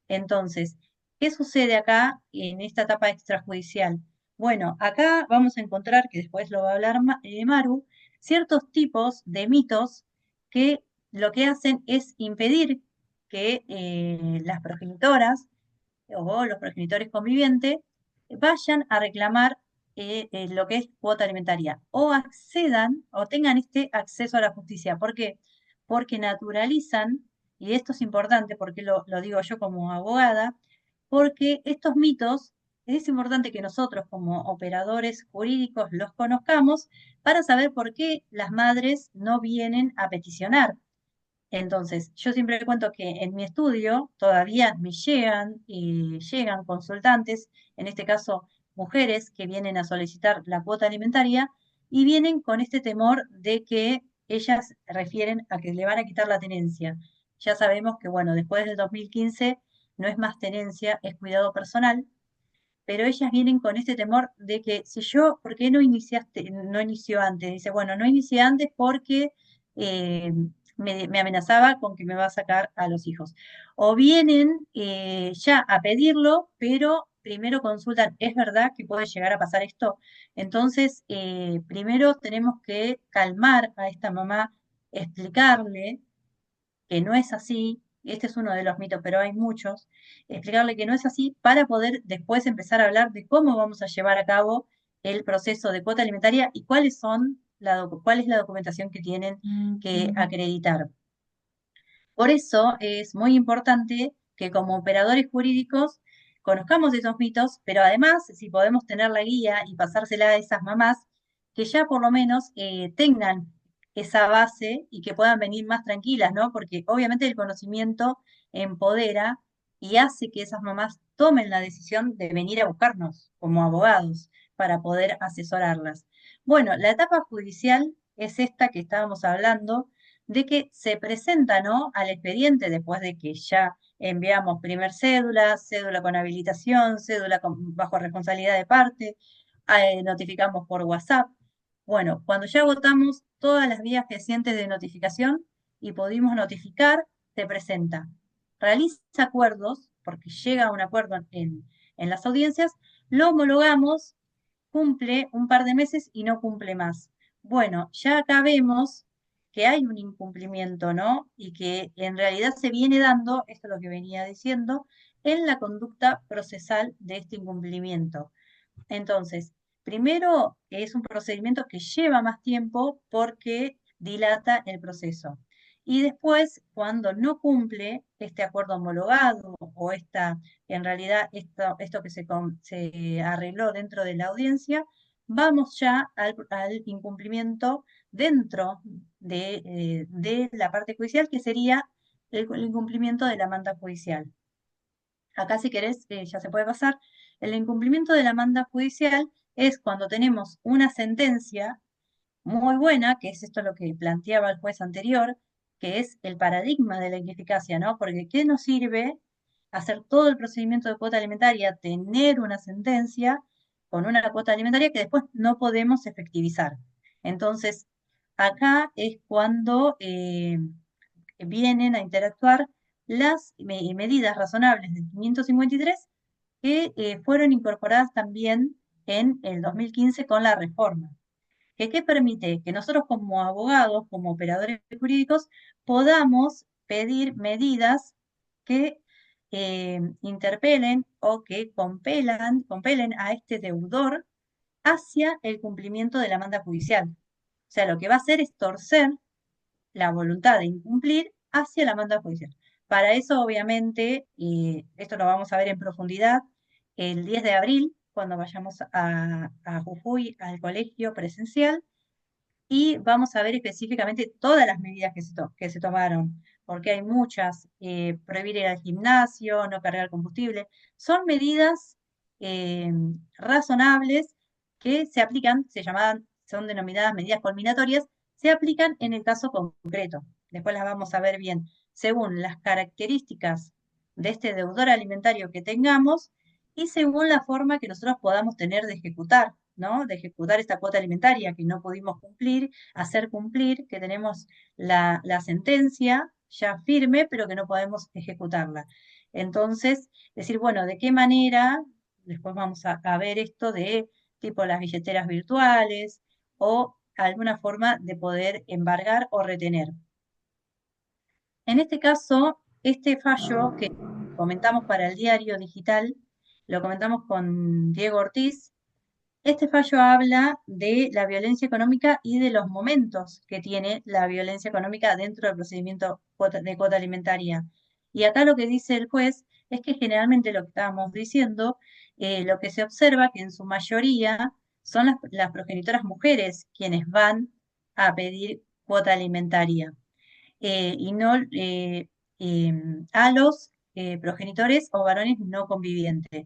B: Entonces, ¿qué sucede acá en esta etapa extrajudicial? Bueno, acá vamos a encontrar, que después lo va a hablar Maru, ciertos tipos de mitos que lo que hacen es impedir que las progenitoras o los progenitores convivientes vayan a reclamar lo que es cuota alimentaria o accedan o tengan este acceso a la justicia. ¿Por qué? Porque naturalizan, y esto es importante porque lo digo yo como abogada, porque estos mitos es importante que nosotros como operadores jurídicos los conozcamos para saber por qué las madres no vienen a peticionar. Entonces, yo siempre cuento que en mi estudio todavía me llegan y llegan consultantes, en este caso mujeres que vienen a solicitar la cuota alimentaria y vienen con este temor de que ellas refieren a que le van a quitar la tenencia. Ya sabemos que, bueno, después del 2015 no es más tenencia, es cuidado personal, pero ellas vienen con este temor de que si yo, ¿por qué no iniciaste, no inició antes? Dice, bueno, no inicié antes porque me amenazaba con que me va a sacar a los hijos. O vienen ya a pedirlo, pero primero consultan, ¿es verdad que puede llegar a pasar esto? Entonces, primero tenemos que calmar a esta mamá, explicarle que no es así, este es uno de los mitos, pero hay muchos, explicarle que no es así para poder después empezar a hablar de cómo vamos a llevar a cabo el proceso de cuota alimentaria y cuáles son cuál es la documentación que tienen que acreditar. Por eso es muy importante que como operadores jurídicos conozcamos esos mitos, pero además, si podemos tener la guía y pasársela a esas mamás, que ya por lo menos tengan esa base y que puedan venir más tranquilas, ¿no? Porque obviamente el conocimiento empodera y hace que esas mamás tomen la decisión de venir a buscarnos como abogados para poder asesorarlas. Bueno, la etapa judicial es esta que estábamos hablando, de que se presenta, ¿no?, al expediente después de que ya enviamos primer cédula, cédula con habilitación, bajo responsabilidad de parte, notificamos por WhatsApp. Bueno, cuando ya agotamos todas las vías fehacientes de notificación y pudimos notificar, se presenta. Realiza acuerdos, porque llega a un acuerdo en las audiencias, lo homologamos, cumple un par de meses y no cumple más. Bueno, ya acá vemos que hay un incumplimiento, ¿no? Y que en realidad se viene dando, esto es lo que venía diciendo, en la conducta procesal de este incumplimiento. Entonces, primero es un procedimiento que lleva más tiempo porque dilata el proceso. y después, cuando no cumple este acuerdo homologado o en realidad esto que se arregló dentro de la audiencia, vamos ya al incumplimiento dentro de la parte judicial, que sería el incumplimiento de la manda judicial. Acá, si querés, ya se puede pasar. El incumplimiento de la manda judicial es cuando tenemos una sentencia muy buena, que es esto lo que planteaba el juez anterior, que es el paradigma de la ineficacia, ¿no? Porque ¿qué nos sirve hacer todo el procedimiento de cuota alimentaria, tener una sentencia con una cuota alimentaria que después no podemos efectivizar? Entonces, acá es cuando vienen a interactuar las medidas razonables del 553 que fueron incorporadas también en el 2015 con la reforma. ¿Qué permite? Que nosotros como abogados, como operadores jurídicos, podamos pedir medidas que interpelen o que compelen a este deudor hacia el cumplimiento de la manda judicial. O sea, lo que va a hacer es torcer la voluntad de incumplir hacia la manda judicial. Para eso, obviamente, y esto lo vamos a ver en profundidad el 10 de abril, cuando vayamos a Jujuy al colegio presencial, y vamos a ver específicamente todas las medidas que se tomaron, porque hay muchas, prohibir ir al gimnasio, no cargar combustible, son medidas eh, razonables que se aplican, son denominadas medidas culminatorias, se aplican en el caso concreto. Después las vamos a ver bien, según las características de este deudor alimentario que tengamos y según la forma que nosotros podamos tener de ejecutar, ¿no? De ejecutar esta cuota alimentaria que no pudimos cumplir, hacer cumplir, que tenemos la sentencia ya firme, pero que no podemos ejecutarla. Entonces, decir, bueno, ¿de qué manera? Después vamos a ver esto de tipo las billeteras virtuales o alguna forma de poder embargar o retener. En este caso, este fallo que comentamos para el diario digital, lo comentamos con Diego Ortiz. Este fallo habla de la violencia económica y de los momentos que tiene la violencia económica dentro del procedimiento de cuota alimentaria. Y acá lo que dice el juez es que generalmente lo que estábamos diciendo, lo que se observa que en su mayoría son las progenitoras mujeres quienes van a pedir cuota alimentaria y no a los progenitores o varones no convivientes.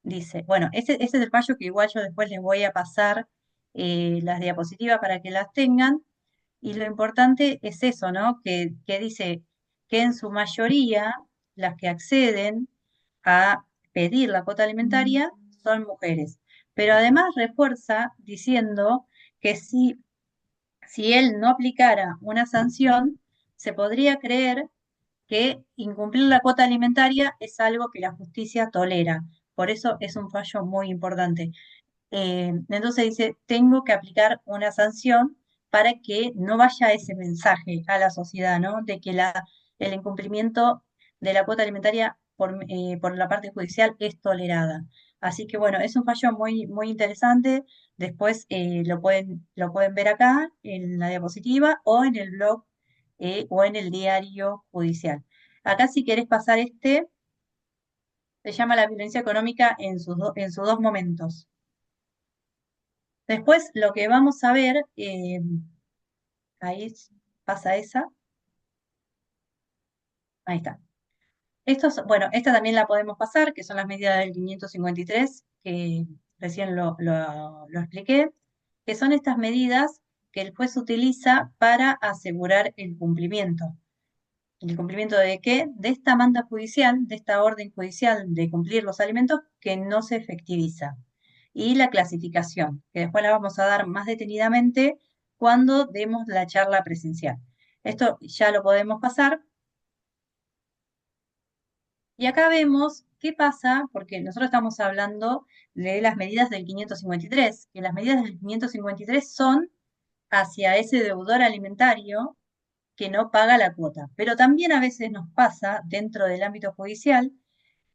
B: Dice, bueno, ese es el fallo que igual yo después les voy a pasar las diapositivas para que las tengan. Y lo importante es eso, ¿no? Que dice que en su mayoría las que acceden a pedir la cuota alimentaria son mujeres. Pero además refuerza diciendo que si él no aplicara una sanción, se podría creer que incumplir la cuota alimentaria es algo que la justicia tolera. Por eso es un fallo muy importante. Entonces dice, tengo que aplicar una sanción para que no vaya ese mensaje a la sociedad, ¿no? De que el incumplimiento de la cuota alimentaria por la parte judicial es tolerada. Así que bueno, es un fallo muy, muy interesante. Después lo pueden ver acá en la diapositiva o en el blog o en el diario judicial. Acá si querés pasar se llama la violencia económica en sus dos momentos. Después lo que vamos a ver, ahí pasa esa, ahí está. Bueno, esta también la podemos pasar, que son las medidas del 553, que recién lo expliqué, que son estas medidas que el juez utiliza para asegurar el cumplimiento. ¿El cumplimiento de qué? De esta manda judicial, de esta orden judicial de cumplir los alimentos que no se efectiviza. Y la clasificación, que después la vamos a dar más detenidamente cuando demos la charla presencial. Esto ya lo podemos pasar. Y acá vemos qué pasa, porque nosotros estamos hablando de las medidas del 553, que las medidas del 553 son hacia ese deudor alimentario que no paga la cuota. Pero también a veces nos pasa dentro del ámbito judicial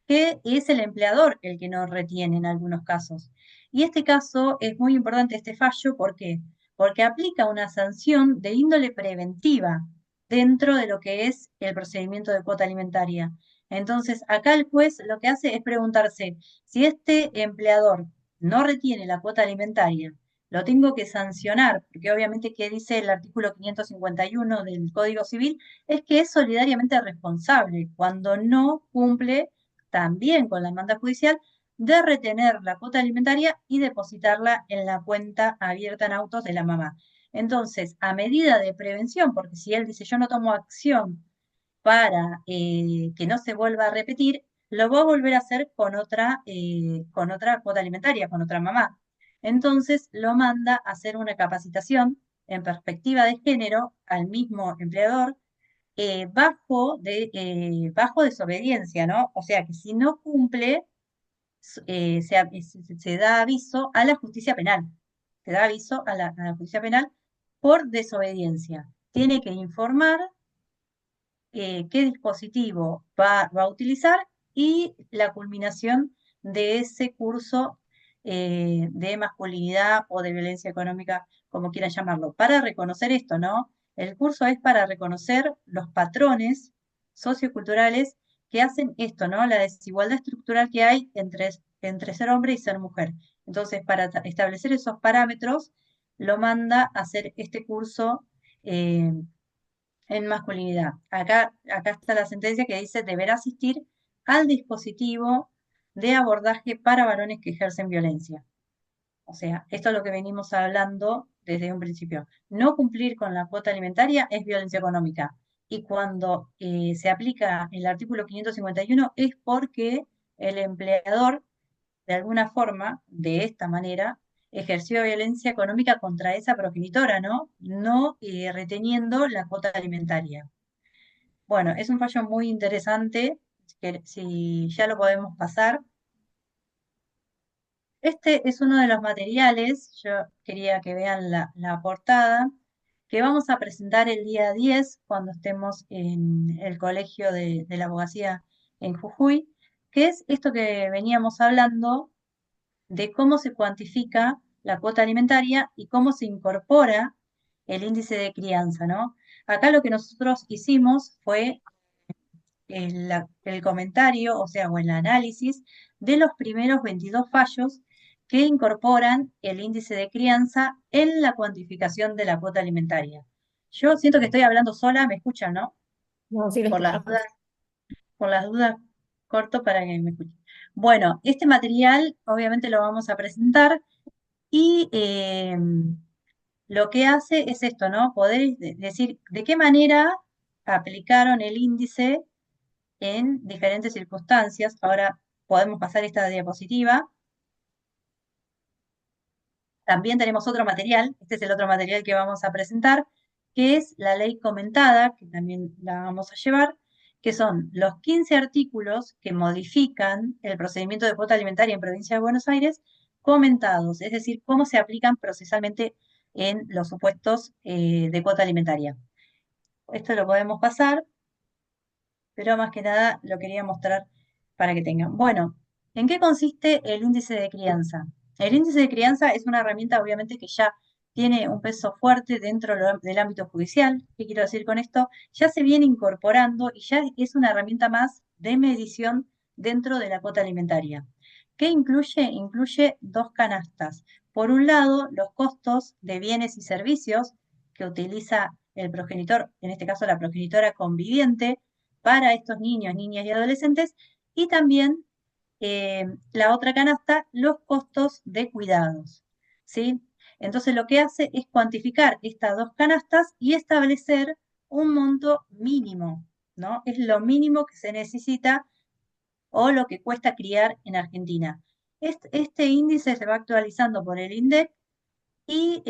B: que es el empleador el que no retiene en algunos casos. Y este caso es muy importante, este fallo, ¿por qué? Porque aplica una sanción de índole preventiva dentro de lo que es el procedimiento de cuota alimentaria. Entonces, acá el juez lo que hace es preguntarse si este empleador no retiene la cuota alimentaria, lo tengo que sancionar, porque obviamente que dice el artículo 551 del Código Civil, es que es solidariamente responsable cuando no cumple también con la demanda judicial de retener la cuota alimentaria y depositarla en la cuenta abierta en autos de la mamá. Entonces, a medida de prevención, porque si él dice yo no tomo acción para que no se vuelva a repetir, lo va a volver a hacer con otra cuota alimentaria, con otra mamá. Entonces lo manda a hacer una capacitación en perspectiva de género al mismo empleador bajo desobediencia, ¿no? O sea que si no cumple, se da aviso a la justicia penal. Se da aviso a la justicia penal por desobediencia. Tiene que informar qué dispositivo va a utilizar y la culminación de ese curso de masculinidad o de violencia económica, como quieran llamarlo, para reconocer esto, ¿no? El curso es para reconocer los patrones socioculturales que hacen esto, ¿no? La desigualdad estructural que hay entre ser hombre y ser mujer. Entonces, para establecer esos parámetros, lo manda a hacer este curso eh, en masculinidad. Acá está la sentencia que dice deberá asistir al dispositivo de abordaje para varones que ejercen violencia. O sea, esto es lo que venimos hablando desde un principio. No cumplir con la cuota alimentaria es violencia económica. Y cuando se aplica el artículo 551 es porque el empleador de alguna forma, de esta manera, ejerció violencia económica contra esa progenitora, ¿no? No reteniendo la cuota alimentaria. Bueno, es un fallo muy interesante, que si ya lo podemos pasar. Este es uno de los materiales, yo quería que vean la portada, que vamos a presentar el día 10 cuando estemos en el Colegio de la Abogacía en Jujuy, que es esto que veníamos hablando de cómo se cuantifica la cuota alimentaria y cómo se incorpora el índice de crianza, ¿no? Acá lo que nosotros hicimos fue el comentario, o sea, o el análisis de los primeros 22 fallos que incorporan el índice de crianza en la cuantificación de la cuota alimentaria. Yo siento que estoy hablando sola, me escuchan, ¿no?
A: No, sí, lo
B: Por las
A: escuchamos.
B: dudas, por las dudas corto para que me escuchen. Bueno, este material obviamente lo vamos a presentar y lo que hace es esto, ¿no? Poder decir de qué manera aplicaron el índice en diferentes circunstancias. Ahora podemos pasar esta diapositiva. También tenemos otro material, este es el otro material que vamos a presentar, que es la ley comentada, que también la vamos a llevar, que son los 15 artículos que modifican el procedimiento de cuota alimentaria en Provincia de Buenos Aires, comentados, es decir, cómo se aplican procesalmente en los supuestos de cuota alimentaria. Esto lo podemos pasar, pero más que nada lo quería mostrar para que tengan. Bueno, ¿en qué consiste el índice de crianza? El índice de crianza es una herramienta obviamente que ya tiene un peso fuerte dentro del ámbito judicial. ¿Qué quiero decir con esto? Ya se viene incorporando y ya es una herramienta más de medición dentro de la cuota alimentaria. ¿Qué incluye? Incluye dos canastas. Por un lado, los costos de bienes y servicios que utiliza el progenitor, en este caso la progenitora conviviente, para estos niños, niñas y adolescentes, y también la otra canasta, los costos de cuidados, ¿sí? Entonces lo que hace es cuantificar estas dos canastas y establecer un monto mínimo, ¿no? Es lo mínimo que se necesita o lo que cuesta criar en Argentina. Este índice se va actualizando por el INDEC y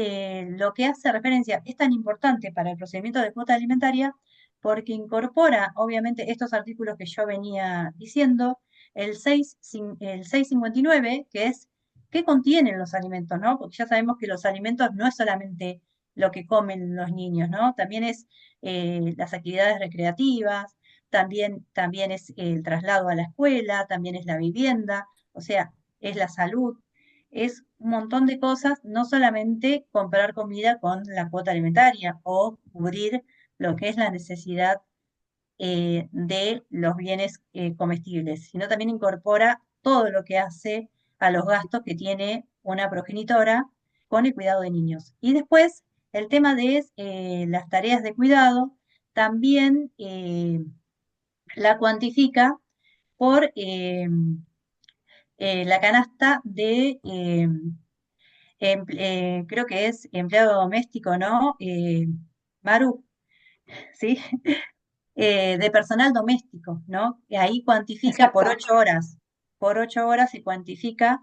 B: lo que hace referencia es tan importante para el procedimiento de cuota alimentaria porque incorpora, obviamente, estos artículos que yo venía diciendo, el 659, que es qué contienen los alimentos, ¿no? Porque ya sabemos que los alimentos no es solamente lo que comen los niños, ¿no? También es las actividades recreativas, también es el traslado a la escuela, también es la vivienda, o sea, es la salud, es un montón de cosas, no solamente comprar comida con la cuota alimentaria o cubrir lo que es la necesidad de los bienes comestibles, sino también incorpora todo lo que hace a los gastos que tiene una progenitora con el cuidado de niños. Y después, el tema de las tareas de cuidado, también la cuantifica por la canasta de, creo que es empleado doméstico, ¿no? Maru, ¿sí? De personal doméstico, ¿no? Y ahí cuantifica
C: Exacto.
B: por 8 horas se cuantifica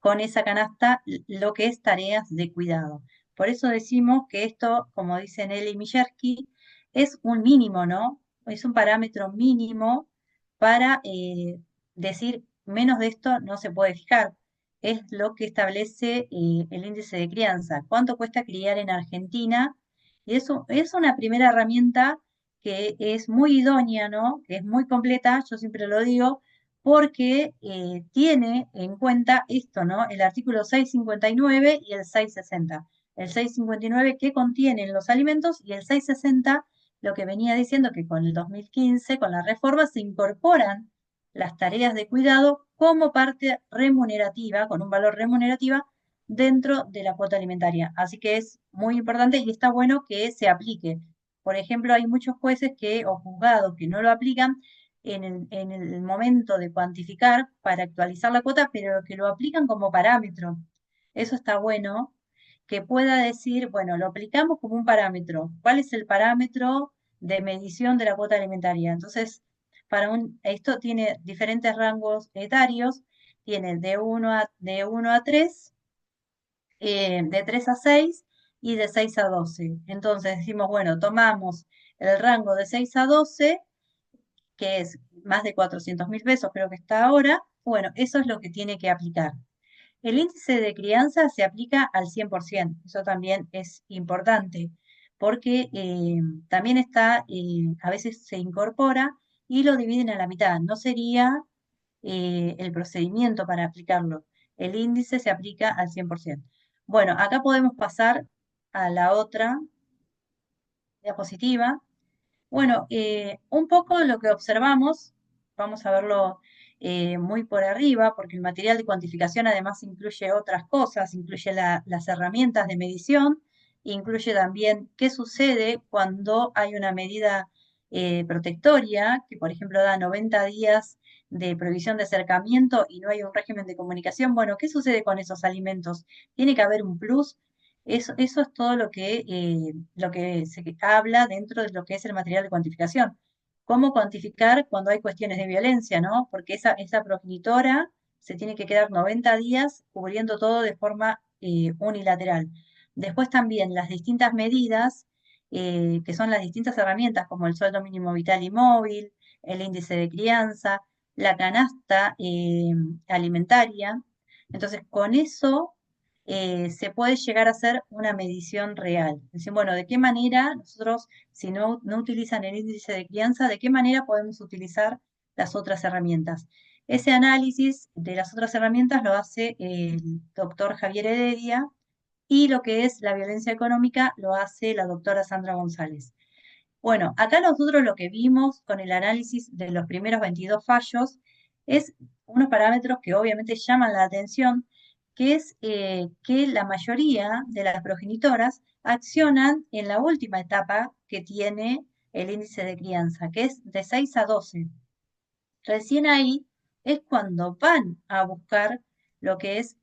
B: con esa canasta lo que es tareas de cuidado. Por eso decimos que esto, como dice Nelly Mijersky, es un mínimo, ¿no? Es un parámetro mínimo para decir menos de esto no se puede fijar. Es lo que establece el índice de crianza. ¿Cuánto cuesta criar en Argentina? Y eso es una primera herramienta que es muy idónea, ¿no? Que es muy completa, yo siempre lo digo, porque tiene en cuenta esto, ¿no? El artículo 659 y el 660. El 659 que contienen los alimentos y el 660 lo que venía diciendo que con el 2015, con la reforma, se incorporan las tareas de cuidado como parte remunerativa, con un valor remunerativa dentro de la cuota alimentaria. Así que es muy importante y está bueno que se aplique. Por ejemplo, hay muchos jueces o juzgados que no lo aplican en el momento de cuantificar para actualizar la cuota, pero que lo aplican como parámetro. Eso está bueno, que pueda decir, bueno, lo aplicamos como un parámetro. ¿Cuál es el parámetro de medición de la cuota alimentaria? Entonces, esto tiene diferentes rangos etarios, tiene de uno a 3, de 3 a 6 y de 6 a 12. Entonces decimos, bueno, tomamos el rango de 6 a 12, que es más de 400.000 pesos, creo que está ahora. Bueno, eso es lo que tiene que aplicar. El índice de crianza se aplica al 100%, eso también es importante, porque también está, a veces se incorpora y lo dividen a la mitad. No sería el procedimiento para aplicarlo. El índice se aplica al 100%. Bueno, acá podemos pasar a la otra diapositiva. Bueno, un poco lo que observamos, vamos a verlo muy por arriba, porque el material de cuantificación además incluye otras cosas, incluye las herramientas de medición, incluye también qué sucede cuando hay una medida protectoria, que por ejemplo da 90 días de prohibición de acercamiento y no hay un régimen de comunicación. Bueno, ¿qué sucede con esos alimentos? ¿Tiene que haber un plus? Eso es todo lo que se habla dentro de lo que es el material de cuantificación. ¿Cómo cuantificar cuando hay cuestiones de violencia, ¿no? Porque esa progenitora se tiene que quedar 90 días cubriendo todo de forma unilateral. Después también las distintas medidas, que son las distintas herramientas como el sueldo mínimo vital y móvil, el índice de crianza, la canasta alimentaria. Entonces, con eso se puede llegar a hacer una medición real. Es decir, bueno, ¿de qué manera nosotros, si no utilizan el índice de crianza, de qué manera podemos utilizar las otras herramientas? Ese análisis de las otras herramientas lo hace el doctor Javier Heredia y lo que es la violencia económica lo hace la doctora Sandra González. Bueno, acá nosotros lo que vimos con el análisis de los primeros 22 fallos es unos parámetros que obviamente llaman la atención, que es que la mayoría de las progenitoras accionan en la última etapa que tiene el índice de crianza, que es de 6 a 12. Recién ahí es cuando van a buscar lo que es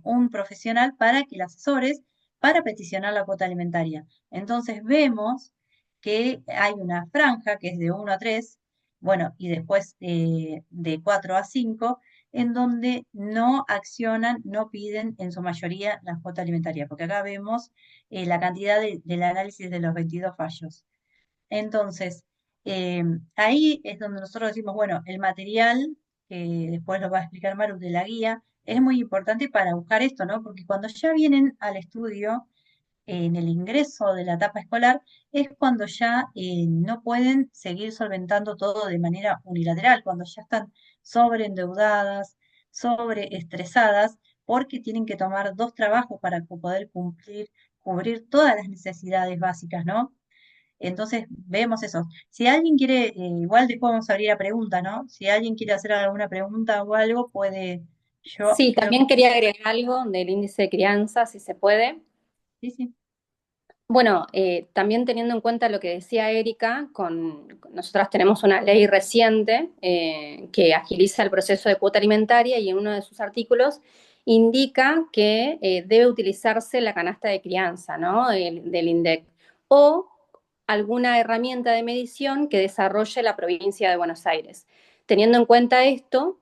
B: un profesional para que las asesores para peticionar la cuota alimentaria. Entonces vemos que hay una franja que es de 1 a 3, bueno, y después de 4 a 5, en donde no accionan, no piden en su mayoría la cuota alimentaria, porque acá vemos la cantidad del análisis de los 22 fallos. Entonces, eh, ahí es donde nosotros decimos, bueno, el material, que después lo va a explicar Maru de la guía, es muy importante para buscar esto, ¿no? Porque cuando ya vienen al estudio, en el ingreso de la etapa escolar, es cuando ya no pueden seguir solventando todo de manera unilateral, cuando ya están sobreendeudadas, sobreestresadas, porque tienen que tomar dos trabajos para poder cubrir todas las necesidades básicas, ¿no? Entonces vemos eso. Si alguien quiere, igual después vamos a abrir a preguntas, ¿no? Si alguien quiere hacer alguna pregunta o algo, puede, yo
C: Sí,
B: creo que
C: también quería agregar algo del índice de crianza, si se puede.
B: sí, sí.
C: Bueno, también teniendo en cuenta lo que decía Erika, nosotras tenemos una ley reciente que agiliza el proceso de cuota alimentaria y en uno de sus artículos indica que debe utilizarse la canasta de crianza, ¿no? Del INDEC o alguna herramienta de medición que desarrolle la provincia de Buenos Aires. Teniendo en cuenta esto,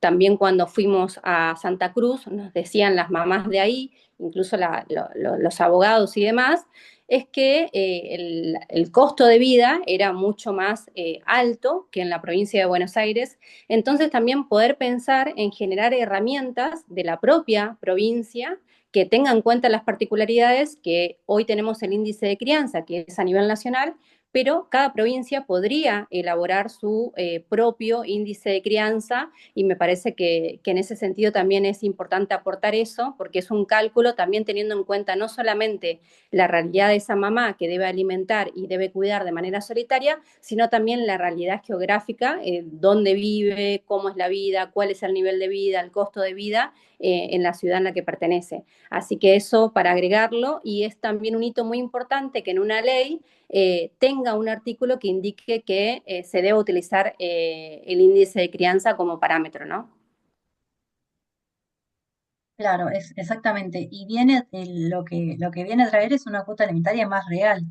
C: también cuando fuimos a Santa Cruz, nos decían las mamás de ahí, incluso los abogados y demás, es que el costo de vida era mucho más alto que en la provincia de Buenos Aires. Entonces también poder pensar en generar herramientas de la propia provincia que tengan en cuenta las particularidades, que hoy tenemos el índice de crianza, que es a nivel nacional, pero cada provincia podría elaborar su propio índice de crianza y me parece que en ese sentido también es importante aportar eso, porque es un cálculo también teniendo en cuenta no solamente la realidad de esa mamá que debe alimentar y debe cuidar de manera solitaria, sino también la realidad geográfica, dónde vive, cómo es la vida, cuál es el nivel de vida, el costo de vida en la ciudad en la que pertenece. Así que eso para agregarlo, y es también un hito muy importante que en una ley tenga un artículo que indique que se debe utilizar el índice de crianza como parámetro, ¿no?
B: Claro, es exactamente. Y viene lo que viene a traer es una cuota alimentaria más real.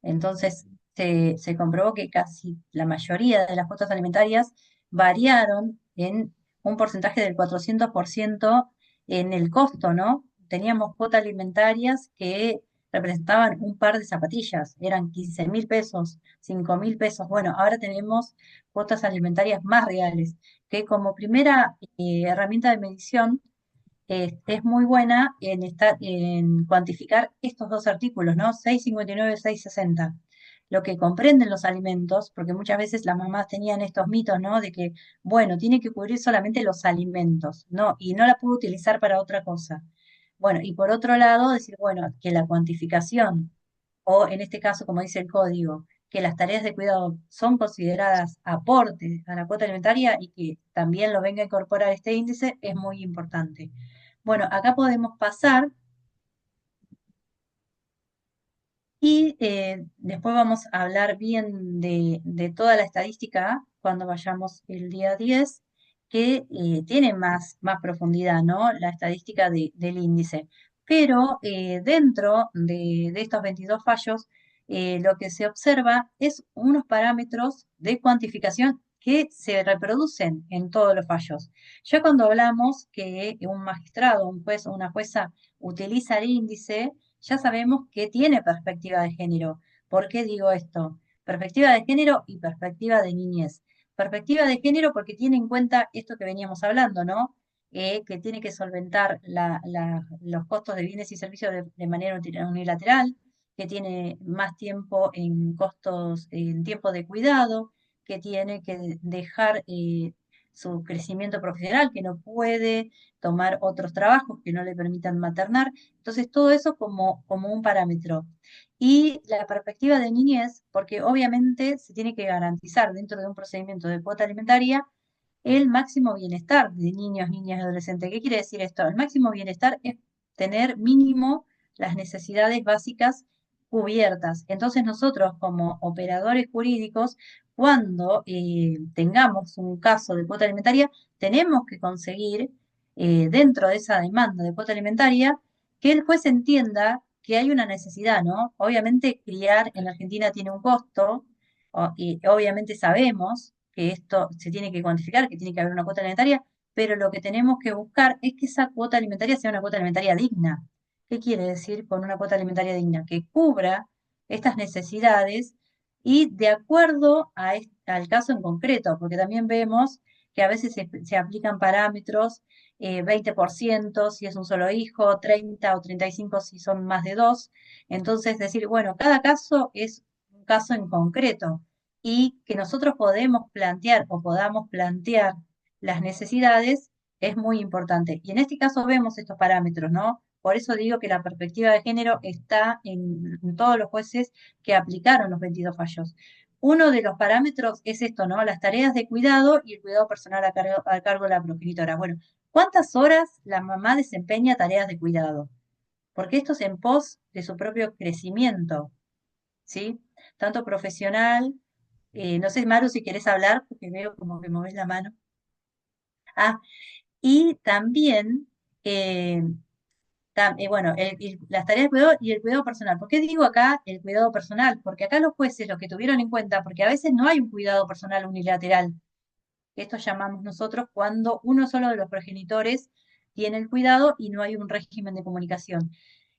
B: Entonces, se comprobó que casi la mayoría de las cuotas alimentarias variaron en un porcentaje del 400% en el costo, ¿no? Teníamos cuotas alimentarias que representaban un par de zapatillas, eran 15.000 pesos, 5.000 pesos. Bueno, ahora tenemos cuotas alimentarias más reales, que como primera herramienta de medición es muy buena en cuantificar estos dos artículos, ¿no? 659 y 660. Lo que comprenden los alimentos, porque muchas veces las mamás tenían estos mitos, ¿no? De que, bueno, tiene que cubrir solamente los alimentos, ¿no? Y no la puedo utilizar para otra cosa. Bueno, y por otro lado, decir, bueno, que la cuantificación, o en este caso, como dice el código, que las tareas de cuidado son consideradas aporte a la cuota alimentaria y que también lo venga a incorporar este índice, es muy importante. Bueno, acá podemos pasar y después vamos a hablar bien de toda la estadística cuando vayamos el día 10, que tiene más profundidad, ¿no? La estadística del índice. Pero dentro de estos 22 fallos, lo que se observa es unos parámetros de cuantificación que se reproducen en todos los fallos. Ya cuando hablamos que un magistrado, un juez o una jueza utiliza el índice, ya sabemos que tiene perspectiva de género. ¿Por qué digo esto? Perspectiva de género y perspectiva de niñez. Perspectiva de género porque tiene en cuenta esto que veníamos hablando, ¿no? Que tiene que solventar los costos de bienes y servicios de manera unilateral, que tiene más tiempo en costos, en tiempo de cuidado, que tiene que dejar su crecimiento profesional, que no puede tomar otros trabajos que no le permitan maternar. Entonces, todo eso como un parámetro. Y la perspectiva de niñez, porque obviamente se tiene que garantizar dentro de un procedimiento de cuota alimentaria el máximo bienestar de niños, niñas y adolescentes. ¿Qué quiere decir esto? El máximo bienestar es tener mínimo las necesidades básicas cubiertas. Entonces nosotros como operadores jurídicos, cuando tengamos un caso de cuota alimentaria, tenemos que conseguir dentro de esa demanda de cuota alimentaria que el juez entienda que hay una necesidad, ¿no? Obviamente criar en Argentina tiene un costo, y obviamente sabemos que esto se tiene que cuantificar, que tiene que haber una cuota alimentaria, pero lo que tenemos que buscar es que esa cuota alimentaria sea una cuota alimentaria digna. ¿Qué quiere decir con una cuota alimentaria digna? Que cubra estas necesidades y de acuerdo al caso en concreto, porque también vemos que a veces se aplican parámetros, 20% si es un solo hijo, 30 o 35 si son más de dos. Entonces, decir, bueno, cada caso es un caso en concreto y que nosotros podemos plantear o podamos plantear las necesidades es muy importante. Y en este caso vemos estos parámetros, ¿no? Por eso digo que la perspectiva de género está en todos los jueces que aplicaron los 22 fallos. Uno de los parámetros es esto, ¿no? Las tareas de cuidado y el cuidado personal a cargo de la progenitora. Bueno, ¿cuántas horas la mamá desempeña tareas de cuidado? Porque esto es en pos de su propio crecimiento, ¿sí? Tanto profesional, no sé, Maru, si querés hablar, porque veo como que movés la mano. Ah, y también, eh, bueno, las tareas de cuidado y el cuidado personal. ¿Por qué digo acá el cuidado personal? Porque acá los jueces lo que tuvieron en cuenta, porque a veces no hay un cuidado personal unilateral, que esto llamamos nosotros cuando uno solo de los progenitores tiene el cuidado y no hay un régimen de comunicación.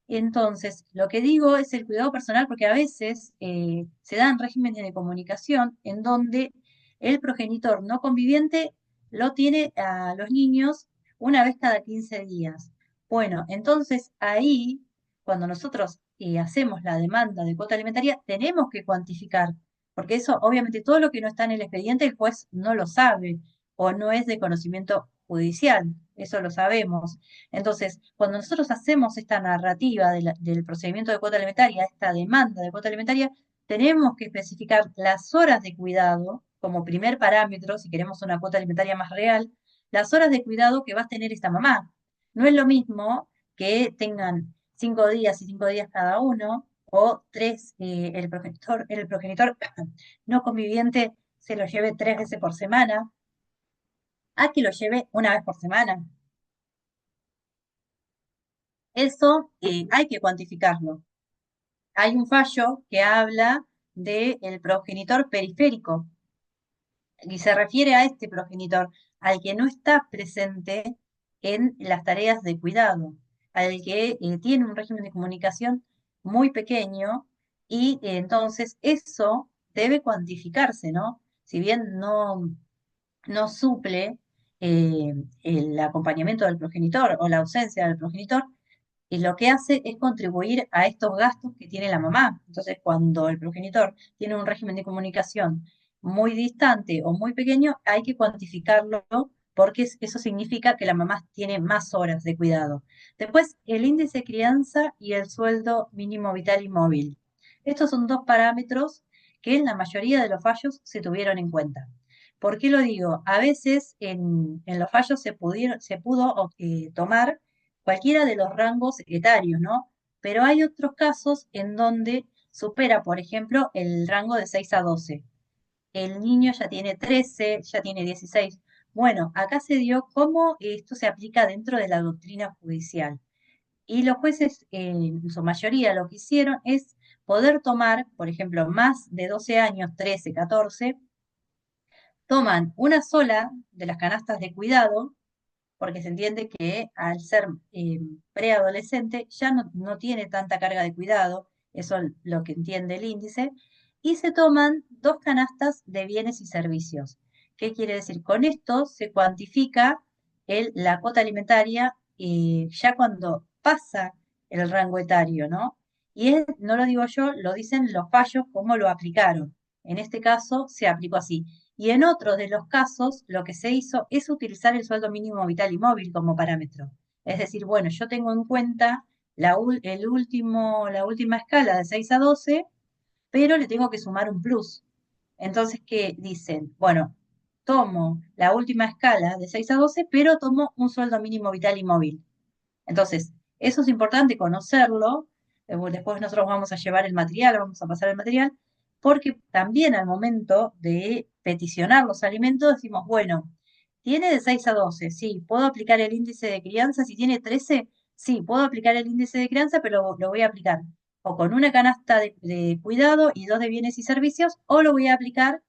B: Entonces, lo que digo es el cuidado personal, porque a veces se dan regímenes de comunicación en donde el progenitor no conviviente lo tiene a los niños una vez cada 15 días. Bueno, entonces ahí, cuando nosotros hacemos la demanda de cuota alimentaria, tenemos que cuantificar, porque eso, obviamente, todo lo que no está en el expediente, el juez no lo sabe o no es de conocimiento judicial, eso lo sabemos. Entonces, cuando nosotros hacemos esta narrativa del procedimiento de cuota alimentaria, esta demanda de cuota alimentaria, tenemos que especificar las horas de cuidado como primer parámetro, si queremos una cuota alimentaria más real, las horas de cuidado que va a tener esta mamá. No es lo mismo que tengan 5 días y 5 días cada uno, o tres, el progenitor no conviviente se lo lleve 3 veces por semana, a que lo lleve una vez por semana. Eso hay que cuantificarlo. Hay un fallo que habla del progenitor periférico y se refiere a este progenitor, al que no está presente en las tareas de cuidado, al que tiene un régimen de comunicación muy pequeño y entonces eso debe cuantificarse, ¿no? Si bien no suple el acompañamiento del progenitor o la ausencia del progenitor, y lo que hace es contribuir a estos gastos que tiene la mamá. Entonces, cuando el progenitor tiene un régimen de comunicación muy distante o muy pequeño, hay que cuantificarlo porque eso significa que la mamá tiene más horas de cuidado. Después, el índice de crianza y el sueldo mínimo vital y móvil. Estos son dos parámetros que en la mayoría de los fallos se tuvieron en cuenta. ¿Por qué lo digo? A veces en los fallos se pudo tomar cualquiera de los rangos etarios, ¿no? Pero hay otros casos en donde supera, por ejemplo, el rango de 6 a 12. El niño ya tiene 13, ya tiene 16. Bueno, acá se dio cómo esto se aplica dentro de la doctrina judicial. Y los jueces, en su mayoría, lo que hicieron es poder tomar, por ejemplo, más de 12 años, 13, 14, toman una sola de las canastas de cuidado porque se entiende que al ser preadolescente ya no tiene tanta carga de cuidado, eso es lo que entiende el índice, y se toman dos canastas de bienes y servicios. ¿Qué quiere decir? Con esto se cuantifica la cuota alimentaria ya cuando pasa el rango etario, ¿no? Y no lo digo yo, lo dicen los fallos, cómo lo aplicaron. En este caso se aplicó así. Y en otros de los casos, lo que se hizo es utilizar el sueldo mínimo vital y móvil como parámetro. Es decir, bueno, yo tengo en cuenta la última escala de 6 a 12, pero le tengo que sumar un plus. Entonces, ¿qué dicen? Bueno, tomo la última escala de 6 a 12, pero tomo un sueldo mínimo vital y móvil. Entonces, eso es importante conocerlo. Después nosotros vamos a llevar el material, vamos a pasar el material, porque también al momento de peticionar los alimentos decimos, bueno, tiene de 6 a 12, sí, puedo aplicar el índice de crianza. Si tiene 13, sí, puedo aplicar el índice de crianza, pero lo voy a aplicar o con una canasta de cuidado y dos de bienes y servicios, o lo voy a aplicar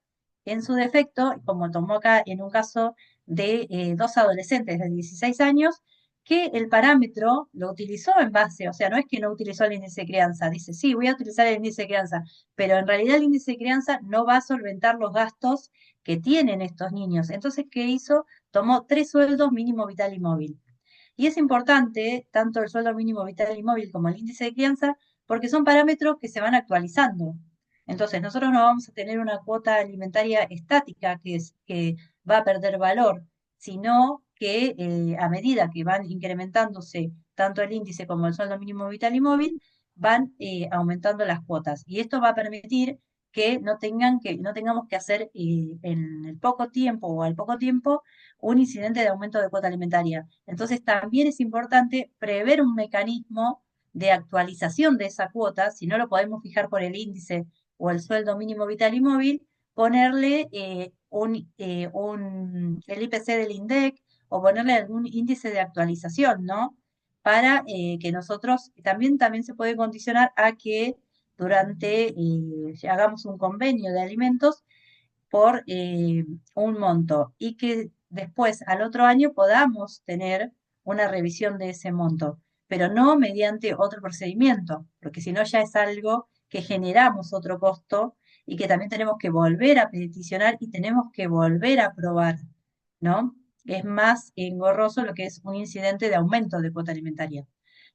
B: en su defecto, como tomó acá en un caso de dos adolescentes de 16 años, que el parámetro lo utilizó en base, o sea, no es que no utilizó el índice de crianza, dice, sí, voy a utilizar el índice de crianza, pero en realidad el índice de crianza no va a solventar los gastos que tienen estos niños. Entonces, ¿qué hizo? Tomó 3 sueldos mínimo vital y móvil. Y es importante, tanto el sueldo mínimo vital y móvil como el índice de crianza, porque son parámetros que se van actualizando. Entonces, nosotros no vamos a tener una cuota alimentaria estática que va a perder valor, sino que a medida que van incrementándose tanto el índice como el sueldo mínimo vital y móvil, van aumentando las cuotas. Y esto va a permitir que no tengamos que hacer en el poco tiempo o al poco tiempo un incidente de aumento de cuota alimentaria. Entonces también es importante prever un mecanismo de actualización de esa cuota, si no lo podemos fijar por el índice o el sueldo mínimo vital y móvil, ponerle el IPC del INDEC o ponerle algún índice de actualización, ¿no? Para que nosotros, también se puede condicionar a que durante, hagamos un convenio de alimentos por un monto y que después al otro año podamos tener una revisión de ese monto, pero no mediante otro procedimiento, porque si no ya es algo que generamos otro costo y que también tenemos que volver a peticionar y tenemos que volver a aprobar, ¿no? Es más engorroso lo que es un incidente de aumento de cuota alimentaria.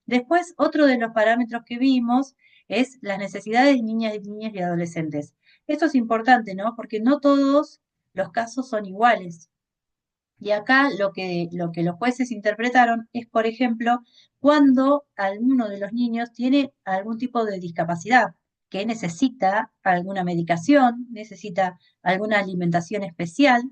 B: Después, otro de los parámetros que vimos es las necesidades de niñas y adolescentes. Esto es importante, ¿no? Porque no todos los casos son iguales. Y acá lo que los jueces interpretaron es, por ejemplo, cuando alguno de los niños tiene algún tipo de discapacidad, que necesita alguna medicación, necesita alguna alimentación especial,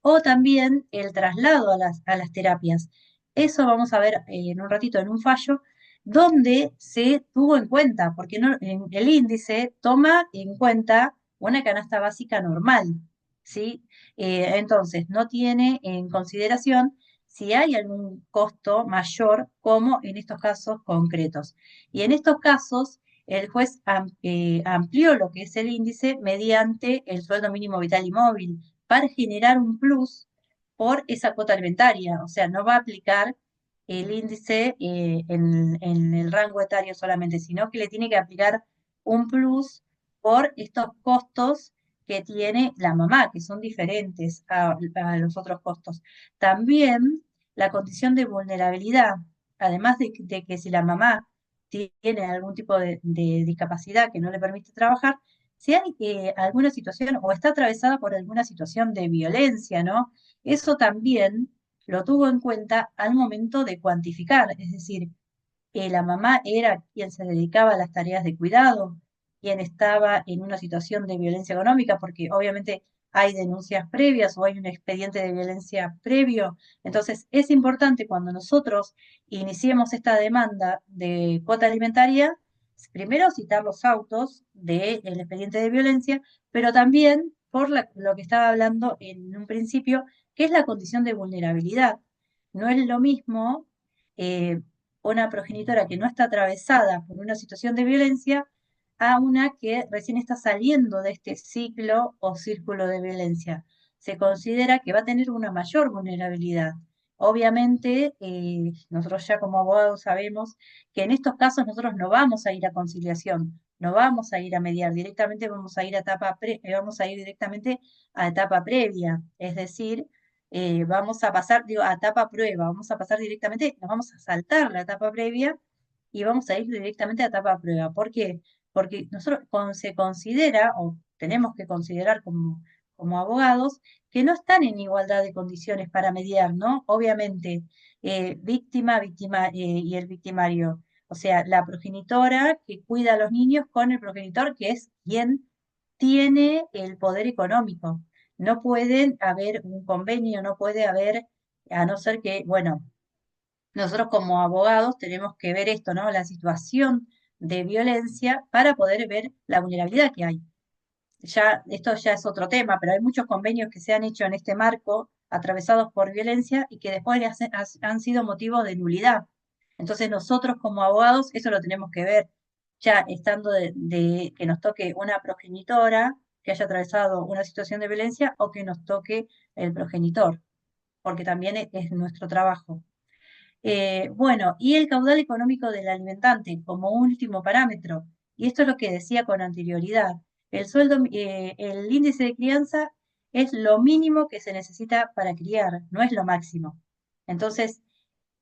B: o también el traslado a las terapias. Eso vamos a ver en un ratito en un fallo, donde se tuvo en cuenta, porque en el índice toma en cuenta una canasta básica normal, ¿sí? Entonces, no tiene en consideración si hay algún costo mayor, como en estos casos concretos. Y en estos casos, el juez amplió lo que es el índice mediante el sueldo mínimo vital y móvil para generar un plus por esa cuota alimentaria. O sea, no va a aplicar el índice en el rango etario solamente, sino que le tiene que aplicar un plus por estos costos que tiene la mamá, que son diferentes a los otros costos. También la condición de vulnerabilidad, además de que si la mamá tiene algún tipo de discapacidad que no le permite trabajar, si hay alguna situación o está atravesada por alguna situación de violencia, ¿no? Eso también lo tuvo en cuenta al momento de cuantificar, es decir, la mamá era quien se dedicaba a las tareas de cuidado, quien estaba en una situación de violencia económica, porque obviamente hay denuncias previas o hay un expediente de violencia previo. Entonces, es importante cuando nosotros iniciemos esta demanda de cuota alimentaria, primero citar los autos del expediente de violencia, pero también por lo que estaba hablando en un principio, que es la condición de vulnerabilidad. No es lo mismo eh, una progenitora que no está atravesada por una situación de violencia a una que recién está saliendo de este ciclo o círculo de violencia. Se considera que va a tener una mayor vulnerabilidad. Obviamente, nosotros ya como abogados sabemos que en estos casos nosotros no vamos a ir a conciliación, no vamos a ir a mediar, directamente vamos a ir vamos a ir directamente a etapa previa, es decir, vamos a pasar, digo, a etapa prueba, vamos a pasar directamente, nos vamos a saltar la etapa previa y vamos a ir directamente a etapa prueba. ¿Por qué? Porque nosotros se considera, o tenemos que considerar como abogados, que no están en igualdad de condiciones para mediar, ¿no? Obviamente, víctima, y el victimario. O sea, la progenitora que cuida a los niños con el progenitor que es quien tiene el poder económico. No puede haber un convenio, no puede haber, a no ser que, bueno, nosotros como abogados tenemos que ver esto, ¿no? La situación de violencia para poder ver la vulnerabilidad que hay. Esto ya es otro tema, pero hay muchos convenios que se han hecho en este marco atravesados por violencia y que después han sido motivo de nulidad. Entonces nosotros como abogados eso lo tenemos que ver, ya estando de que nos toque una progenitora que haya atravesado una situación de violencia o que nos toque el progenitor, porque también es nuestro trabajo. Bueno, y el caudal económico del alimentante como último parámetro. Y esto es lo que decía con anterioridad. El índice de crianza es lo mínimo que se necesita para criar, no es lo máximo. Entonces,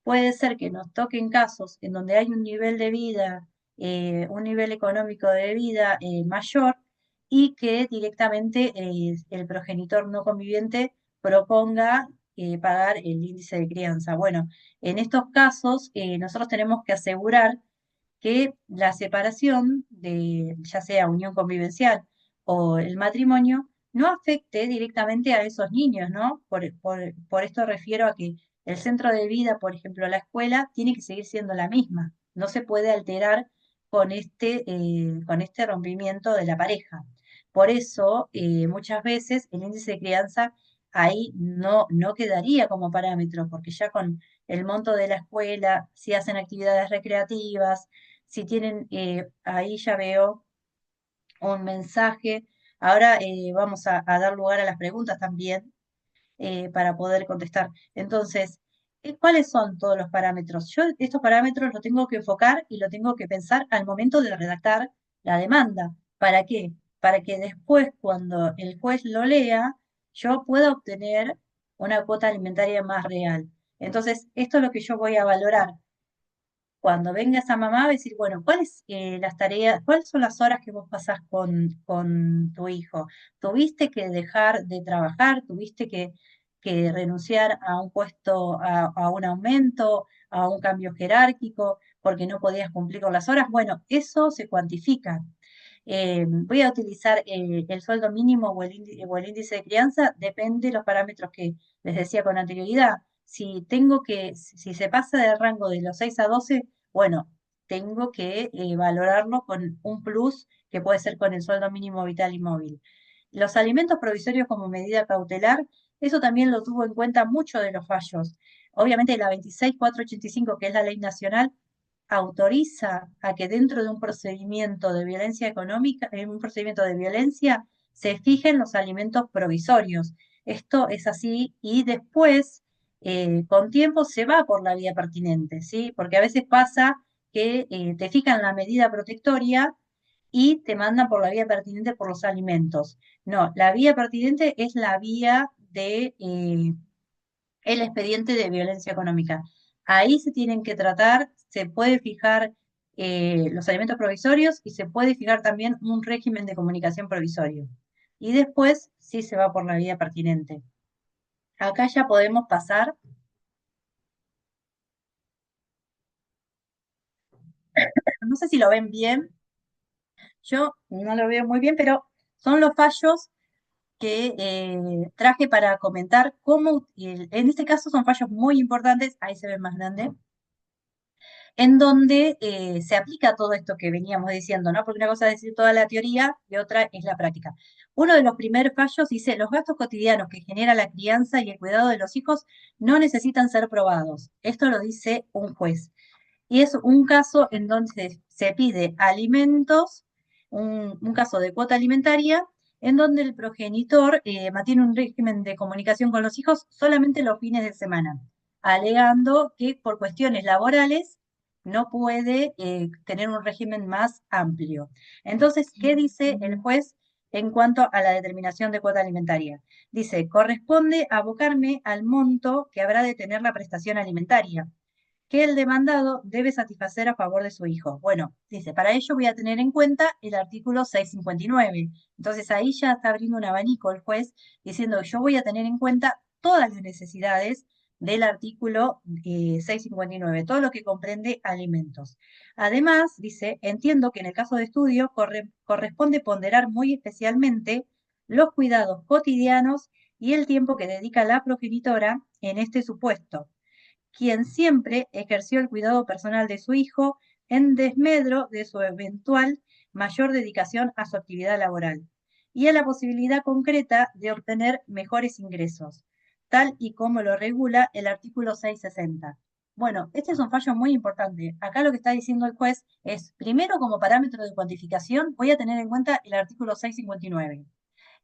B: puede ser que nos toquen casos en donde hay un nivel de vida, un nivel económico de vida mayor y que directamente el progenitor no conviviente proponga pagar el índice de crianza. Bueno, en estos casos nosotros tenemos que asegurar que la separación de ya sea unión convivencial o el matrimonio no afecte directamente a esos niños, ¿no? Por esto refiero a que el centro de vida, por ejemplo, la escuela, tiene que seguir siendo la misma. No se puede alterar con este rompimiento de la pareja. Por eso, muchas veces el índice de crianza ahí no quedaría como parámetro, porque ya con el monto de la escuela, si hacen actividades recreativas, si tienen, ahí ya veo un mensaje. Ahora vamos a dar lugar a las preguntas también para poder contestar. Entonces, ¿cuáles son todos los parámetros? Yo estos parámetros los tengo que enfocar y lo tengo que pensar al momento de redactar la demanda. ¿Para qué? Para que después, cuando el juez lo lea, yo pueda obtener una cuota alimentaria más real. Entonces, esto es lo que yo voy a valorar cuando venga esa mamá, va a decir, bueno, ¿cuáles las tareas, cuáles son las horas que vos pasás con tu hijo? ¿Tuviste que dejar de trabajar? ¿Tuviste que renunciar a un puesto, a un aumento, a un cambio jerárquico, porque no podías cumplir con las horas? Bueno, eso se cuantifica. Voy a utilizar el sueldo mínimo o el índice de crianza, depende de los parámetros que les decía con anterioridad. Si se pasa del rango de los 6 a 12, bueno, tengo que valorarlo con un plus que puede ser con el sueldo mínimo vital y móvil. Los alimentos provisorios como medida cautelar, eso también lo tuvo en cuenta mucho de los fallos. Obviamente la 26485, que es la ley nacional, autoriza a que dentro de un procedimiento de violencia económica, en un procedimiento de violencia, se fijen los alimentos provisorios. Esto es así y después, con tiempo, se va por la vía pertinente, ¿sí? Porque a veces pasa que te fijan la medida protectoria y te mandan por la vía pertinente por los alimentos. No, la vía pertinente es la vía de el expediente de violencia económica. Ahí se tienen que tratar, se puede fijar los alimentos provisorios y se puede fijar también un régimen de comunicación provisorio. Y después sí se va por la vía pertinente. Acá ya podemos pasar, no sé si lo ven bien, yo no lo veo muy bien, pero son los fallos que traje para comentar cómo, en este caso son fallos muy importantes, ahí se ve más grande, en donde se aplica todo esto que veníamos diciendo, ¿no? Porque una cosa es decir toda la teoría y otra es la práctica. Uno de los primeros fallos dice, los gastos cotidianos que genera la crianza y el cuidado de los hijos no necesitan ser probados. Esto lo dice un juez. Y es un caso en donde se pide alimentos, un caso de cuota alimentaria, en donde el progenitor mantiene un régimen de comunicación con los hijos solamente los fines de semana, alegando que por cuestiones laborales no puede tener un régimen más amplio. Entonces, ¿qué dice el juez en cuanto a la determinación de cuota alimentaria? Dice, corresponde abocarme al monto que habrá de tener la prestación alimentaria que el demandado debe satisfacer a favor de su hijo. Bueno, dice, para ello voy a tener en cuenta el artículo 659. Entonces ahí ya está abriendo un abanico el juez diciendo, yo voy a tener en cuenta todas las necesidades del artículo 659, todo lo que comprende alimentos. Además, dice, entiendo que en el caso de estudio corresponde ponderar muy especialmente los cuidados cotidianos y el tiempo que dedica la progenitora en este supuesto quien siempre ejerció el cuidado personal de su hijo en desmedro de su eventual mayor dedicación a su actividad laboral y a la posibilidad concreta de obtener mejores ingresos, tal y como lo regula el artículo 660. Bueno, este es un fallo muy importante. Acá lo que está diciendo el juez es, primero como parámetro de cuantificación, voy a tener en cuenta el artículo 659.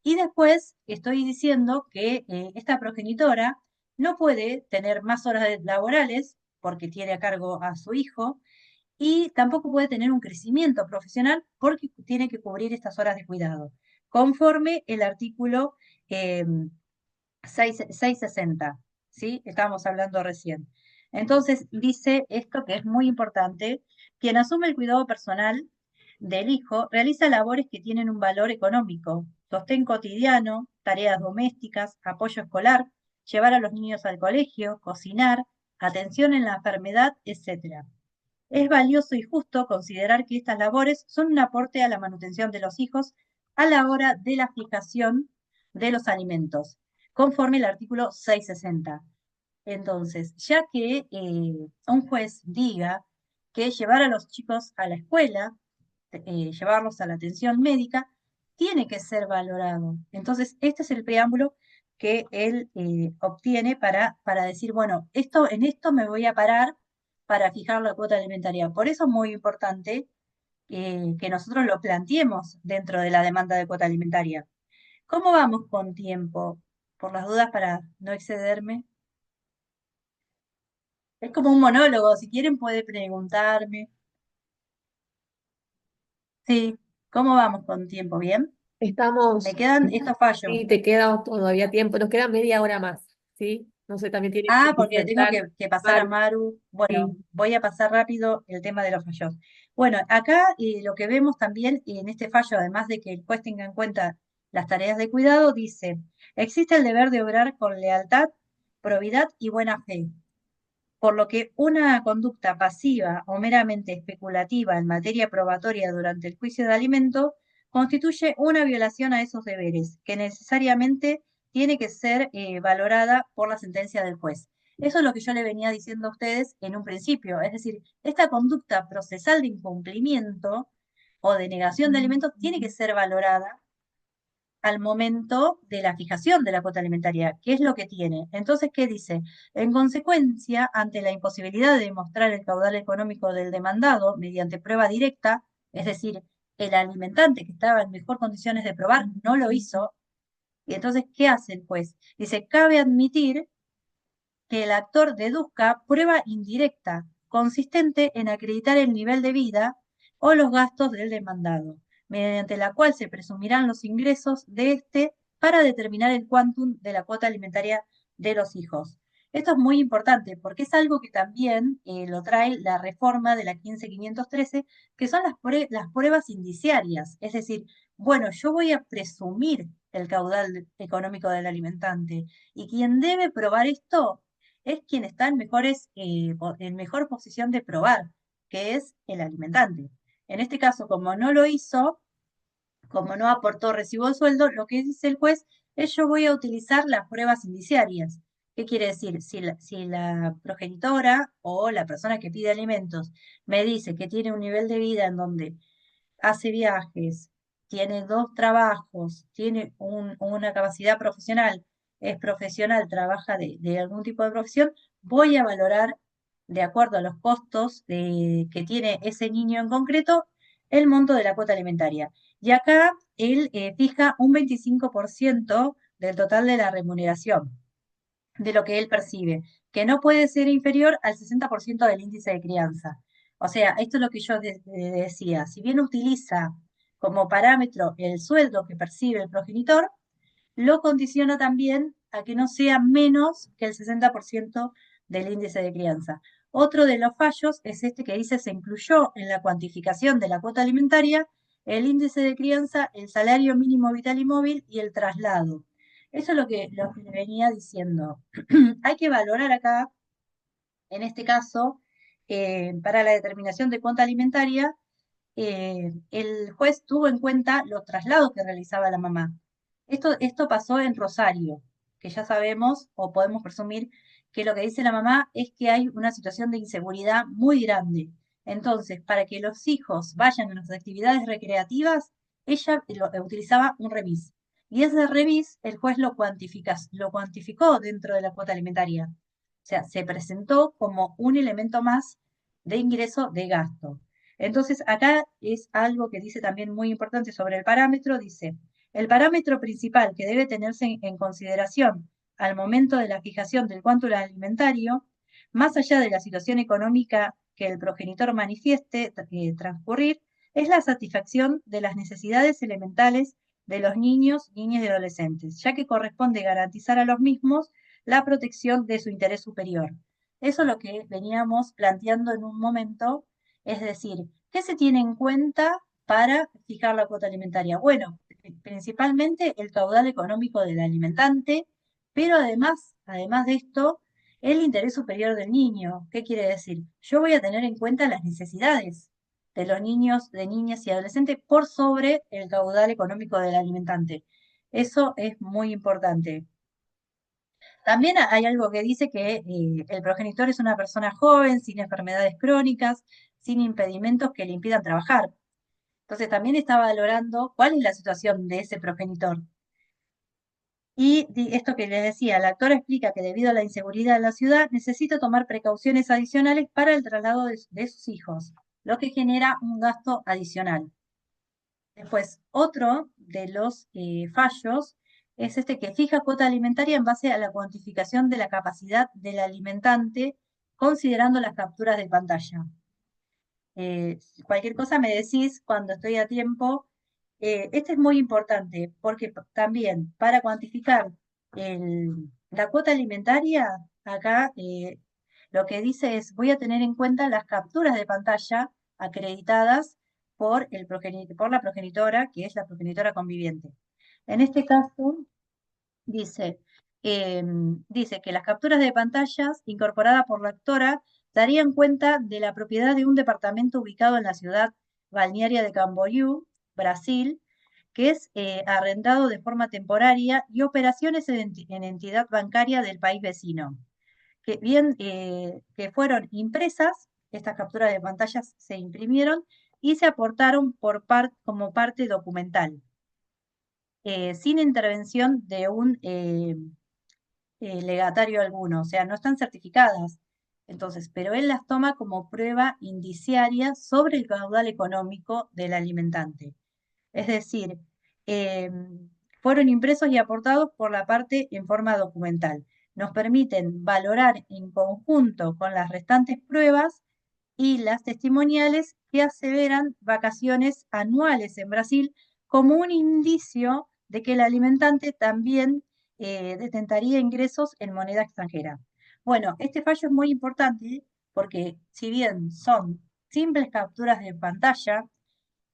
B: Y después estoy diciendo que esta progenitora no puede tener más horas laborales porque tiene a cargo a su hijo y tampoco puede tener un crecimiento profesional porque tiene que cubrir estas horas de cuidado, conforme el artículo 660, ¿sí? Estábamos hablando recién. Entonces, dice esto que es muy importante, quien asume el cuidado personal del hijo realiza labores que tienen un valor económico, sostén cotidiano, tareas domésticas, apoyo escolar, llevar a los niños al colegio, cocinar, atención en la enfermedad, etc. Es valioso y justo considerar que estas labores son un aporte a la manutención de los hijos a la hora de la fijación de los alimentos, conforme el artículo 660. Entonces, ya que un juez diga que llevar a los chicos a la escuela, llevarlos a la atención médica, tiene que ser valorado. Entonces, este es el preámbulo que él obtiene para decir, bueno, en esto me voy a parar para fijar la cuota alimentaria. Por eso es muy importante que nosotros lo planteemos dentro de la demanda de cuota alimentaria. ¿Cómo vamos con tiempo? Por las dudas, para no excederme. Es como un monólogo, si quieren puede preguntarme. Sí, ¿cómo vamos con tiempo? ¿Bien? Me
A: Estamos,
B: quedan estos fallos.
A: sí, te queda todavía tiempo, nos queda media hora más, ¿sí? No sé, también tiene que
B: Ah, porque le tengo
A: insertar
B: que pasar a
A: Maru.
B: Maru. Bueno,
A: Sí.
B: voy a pasar rápido el tema de los fallos. Bueno, acá lo que vemos también en este fallo, además de que el juez tenga en cuenta las tareas de cuidado, dice, existe el deber de obrar con lealtad, probidad y buena fe, por lo que una conducta pasiva o meramente especulativa en materia probatoria durante el juicio de alimento constituye una violación a esos deberes, que necesariamente tiene que ser valorada por la sentencia del juez. Eso es lo que yo le venía diciendo a ustedes en un principio, es decir, esta conducta procesal de incumplimiento o de negación de alimentos tiene que ser valorada al momento de la fijación de la cuota alimentaria, qué es lo que tiene. Entonces, ¿qué dice? En consecuencia, ante la imposibilidad de demostrar el caudal económico del demandado mediante prueba directa, es decir, el alimentante que estaba en mejor condiciones de probar no lo hizo, y entonces, ¿qué hace el juez? Dice, cabe admitir que el actor deduzca prueba indirecta, consistente en acreditar el nivel de vida o los gastos del demandado, mediante la cual se presumirán los ingresos de éste para determinar el quantum de la cuota alimentaria de los hijos. Esto es muy importante porque es algo que también lo trae la reforma de la 15513, que son las pruebas indiciarias. Es decir, bueno, yo voy a presumir el caudal económico del alimentante y quien debe probar esto es quien está en mejor posición de probar, que es el alimentante. En este caso, como no lo hizo, como no aportó recibo de sueldo, lo que dice el juez es yo voy a utilizar las pruebas indiciarias. ¿Qué quiere decir? Si la progenitora o la persona que pide alimentos me dice que tiene un nivel de vida en donde hace viajes, tiene dos trabajos, tiene una capacidad profesional, es profesional, trabaja de algún tipo de profesión, voy a valorar, de acuerdo a los costos que tiene ese niño en concreto, el monto de la cuota alimentaria. Y acá él fija un 25% del total de la remuneración, de lo que él percibe, que no puede ser inferior al 60% del índice de crianza. O sea, esto es lo que yo decía, si bien utiliza como parámetro el sueldo que percibe el progenitor, lo condiciona también a que no sea menos que el 60% del índice de crianza. Otro de los fallos es este que dice se incluyó en la cuantificación de la cuota alimentaria el índice de crianza, el salario mínimo vital y móvil y el traslado. Eso es lo que le venía diciendo. Hay que valorar acá, en este caso, para la determinación de cuota alimentaria, el juez tuvo en cuenta los traslados que realizaba la mamá. Esto pasó en Rosario, que ya sabemos o podemos presumir que lo que dice la mamá es que hay una situación de inseguridad muy grande. Entonces, para que los hijos vayan a las actividades recreativas, ella utilizaba un remis. Y ese remis el juez lo cuantificó dentro de la cuota alimentaria. O sea, se presentó como un elemento más de ingreso de gasto. Entonces, acá es algo que dice también muy importante sobre el parámetro, dice, el parámetro principal que debe tenerse en consideración al momento de la fijación del cuánto alimentario, más allá de la situación económica que el progenitor manifieste transcurrir, es la satisfacción de las necesidades elementales de los niños, niñas y adolescentes, ya que corresponde garantizar a los mismos la protección de su interés superior. Eso es lo que veníamos planteando en un momento, es decir, ¿qué se tiene en cuenta para fijar la cuota alimentaria? Bueno, principalmente el caudal económico del alimentante, Pero además de esto, el interés superior del niño. ¿Qué quiere decir? Yo voy a tener en cuenta las necesidades de los niños, de niñas y adolescentes por sobre el caudal económico del alimentante. Eso es muy importante. También hay algo que dice que el progenitor es una persona joven, sin enfermedades crónicas, sin impedimentos que le impidan trabajar. Entonces también está valorando cuál es la situación de ese progenitor. Y esto que les decía, la actora explica que debido a la inseguridad en la ciudad necesita tomar precauciones adicionales para el traslado de sus hijos, lo que genera un gasto adicional. Después, otro de los fallos es este que fija cuota alimentaria en base a la cuantificación de la capacidad del alimentante, considerando las capturas de pantalla. Cualquier cosa me decís cuando estoy a tiempo. Este es muy importante porque también para cuantificar la cuota alimentaria, acá lo que dice es, voy a tener en cuenta las capturas de pantalla acreditadas por la progenitora, que es la progenitora conviviente. En este caso, dice, dice que las capturas de pantallas incorporadas por la actora darían cuenta de la propiedad de un departamento ubicado en la ciudad balnearia de Camboriú, Brasil, que es arrendado de forma temporaria y operaciones en entidad bancaria del país vecino. Que bien que fueron impresas, estas capturas de pantallas se imprimieron y se aportaron como parte documental, sin intervención de un legatario alguno, o sea, no están certificadas. Entonces, pero él las toma como prueba indiciaria sobre el caudal económico del alimentante. Es decir, eh, fueron impresos y aportados por la parte en forma documental. Nos permiten valorar en conjunto con las restantes pruebas y las testimoniales que aseveran vacaciones anuales en Brasil como un indicio de que el alimentante también detentaría ingresos en moneda extranjera. Bueno, este fallo es muy importante porque si bien son simples capturas de pantalla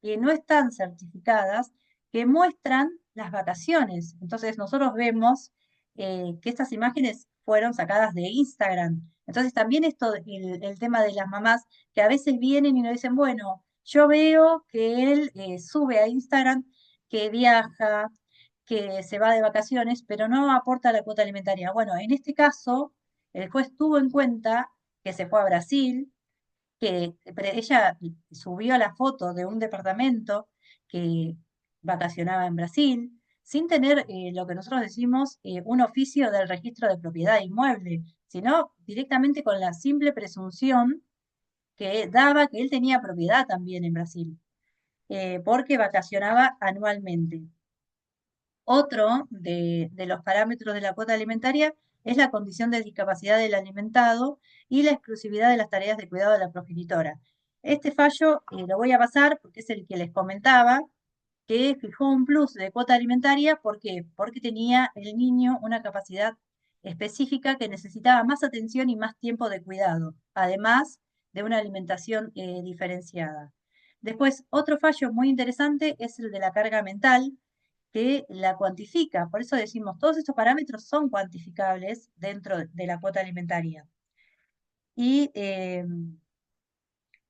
B: que no están certificadas, que muestran las vacaciones. Entonces nosotros vemos que estas imágenes fueron sacadas de Instagram. Entonces también esto, el tema de las mamás que a veces vienen y nos dicen, bueno, yo veo que él sube a Instagram que viaja, que se va de vacaciones, pero no aporta la cuota alimentaria. Bueno, en este caso, el juez tuvo en cuenta que se fue a Brasil, que ella subió la foto de un departamento que vacacionaba en Brasil, sin tener lo que nosotros decimos un oficio del registro de propiedad inmueble, sino directamente con la simple presunción que daba que él tenía propiedad también en Brasil, porque vacacionaba anualmente. Otro de los parámetros de la cuota alimentaria es la condición de discapacidad del alimentado y la exclusividad de las tareas de cuidado de la progenitora. Este fallo lo voy a pasar porque es el que les comentaba, que fijó un plus de cuota alimentaria. ¿Por qué? Porque tenía el niño una capacidad específica que necesitaba más atención y más tiempo de cuidado, además de una alimentación diferenciada. Después, otro fallo muy interesante es el de la carga mental, que la cuantifica. Por eso decimos, todos estos parámetros son cuantificables dentro de la cuota alimentaria. Y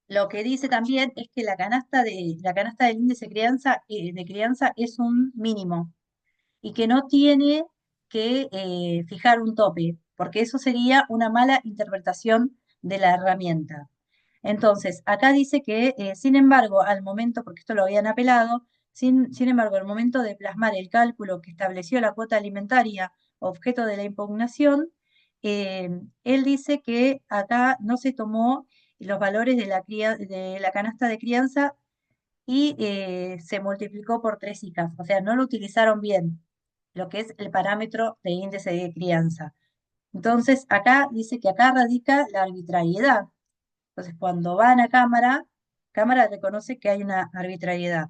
B: lo que dice también es que la canasta del índice de crianza es un mínimo y que no tiene que fijar un tope, porque eso sería una mala interpretación de la herramienta. Entonces, acá dice que, sin embargo, al momento, porque esto lo habían apelado, sin embargo, al momento de plasmar el cálculo que estableció la cuota alimentaria objeto de la impugnación, eh, él dice que acá no se tomó los valores de la canasta de crianza y se multiplicó por 3 hijas, o sea, no lo utilizaron bien, lo que es el parámetro de índice de crianza. Entonces, acá dice que acá radica la arbitrariedad. Entonces, cuando van a cámara reconoce que hay una arbitrariedad.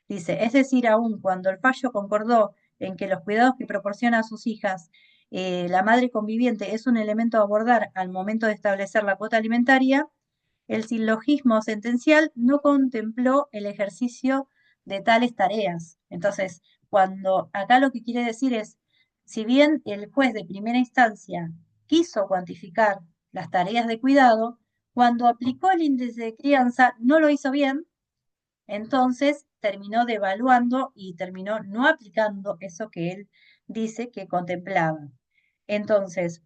B: Dice, es decir, aún cuando el fallo concordó en que los cuidados que proporciona a sus hijas la madre conviviente es un elemento a abordar al momento de establecer la cuota alimentaria, el silogismo sentencial no contempló el ejercicio de tales tareas. Entonces, cuando acá lo que quiere decir es, si bien el juez de primera instancia quiso cuantificar las tareas de cuidado, cuando aplicó el índice de crianza no lo hizo bien, entonces terminó devaluando y terminó no aplicando eso que él dice que contemplaba. Entonces,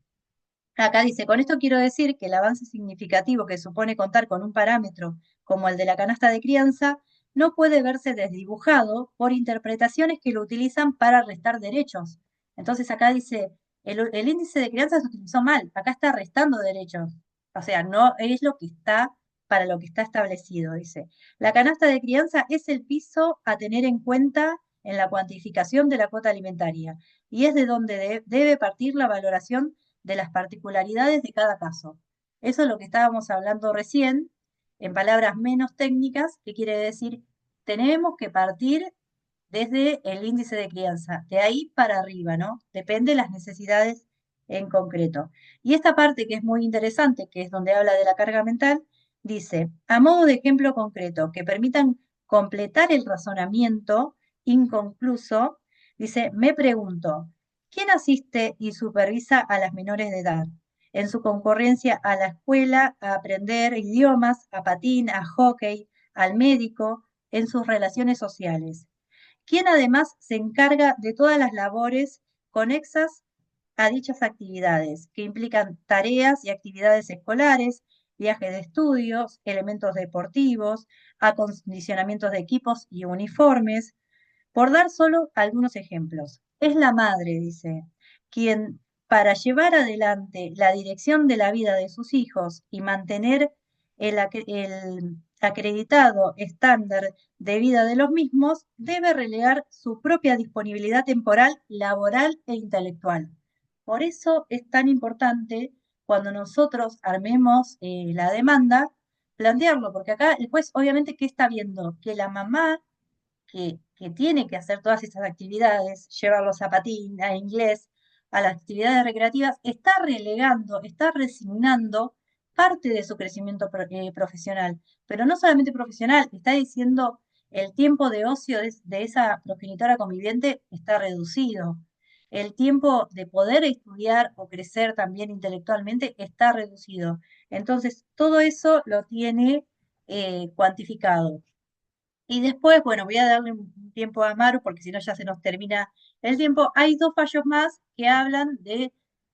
B: acá dice, con esto quiero decir que el avance significativo que supone contar con un parámetro como el de la canasta de crianza no puede verse desdibujado por interpretaciones que lo utilizan para restar derechos. Entonces acá dice, el índice de crianza se utilizó mal, acá está restando derechos. O sea, no es lo que está para lo que está establecido, dice. La canasta de crianza es el piso a tener en cuenta en la cuantificación de la cuota alimentaria y es de donde debe partir la valoración de las particularidades de cada caso. Eso es lo que estábamos hablando recién, en palabras menos técnicas, que quiere decir, tenemos que partir desde el índice de crianza, de ahí para arriba, ¿no? Depende de las necesidades en concreto. Y esta parte que es muy interesante, que es donde habla de la carga mental, dice, a modo de ejemplo concreto, que permitan completar el razonamiento inconcluso, dice, me pregunto, ¿quién asiste y supervisa a las menores de edad en su concurrencia a la escuela, a aprender idiomas, a patín, a hockey, al médico, en sus relaciones sociales? Quien además se encarga de todas las labores conexas a dichas actividades, que implican tareas y actividades escolares, viajes de estudios, elementos deportivos, acondicionamientos de equipos y uniformes, por dar solo algunos ejemplos. Es la madre, dice, quien para llevar adelante la dirección de la vida de sus hijos y mantener el acreditado estándar de vida de los mismos, debe relegar su propia disponibilidad temporal, laboral e intelectual. Por eso es tan importante cuando nosotros armemos la demanda, plantearlo, porque acá el juez obviamente que está viendo que la mamá que tiene que hacer todas estas actividades, llevarlos a patín, a inglés, a las actividades recreativas, está relegando, está resignando parte de su crecimiento profesional, pero no solamente profesional, está diciendo el tiempo de ocio de esa progenitora conviviente está reducido. El tiempo de poder estudiar o crecer también intelectualmente está reducido. Entonces, todo eso lo tiene cuantificado. Y después, bueno, voy a darle un tiempo a Maru porque si no ya se nos termina el tiempo. Hay dos fallos más que hablan de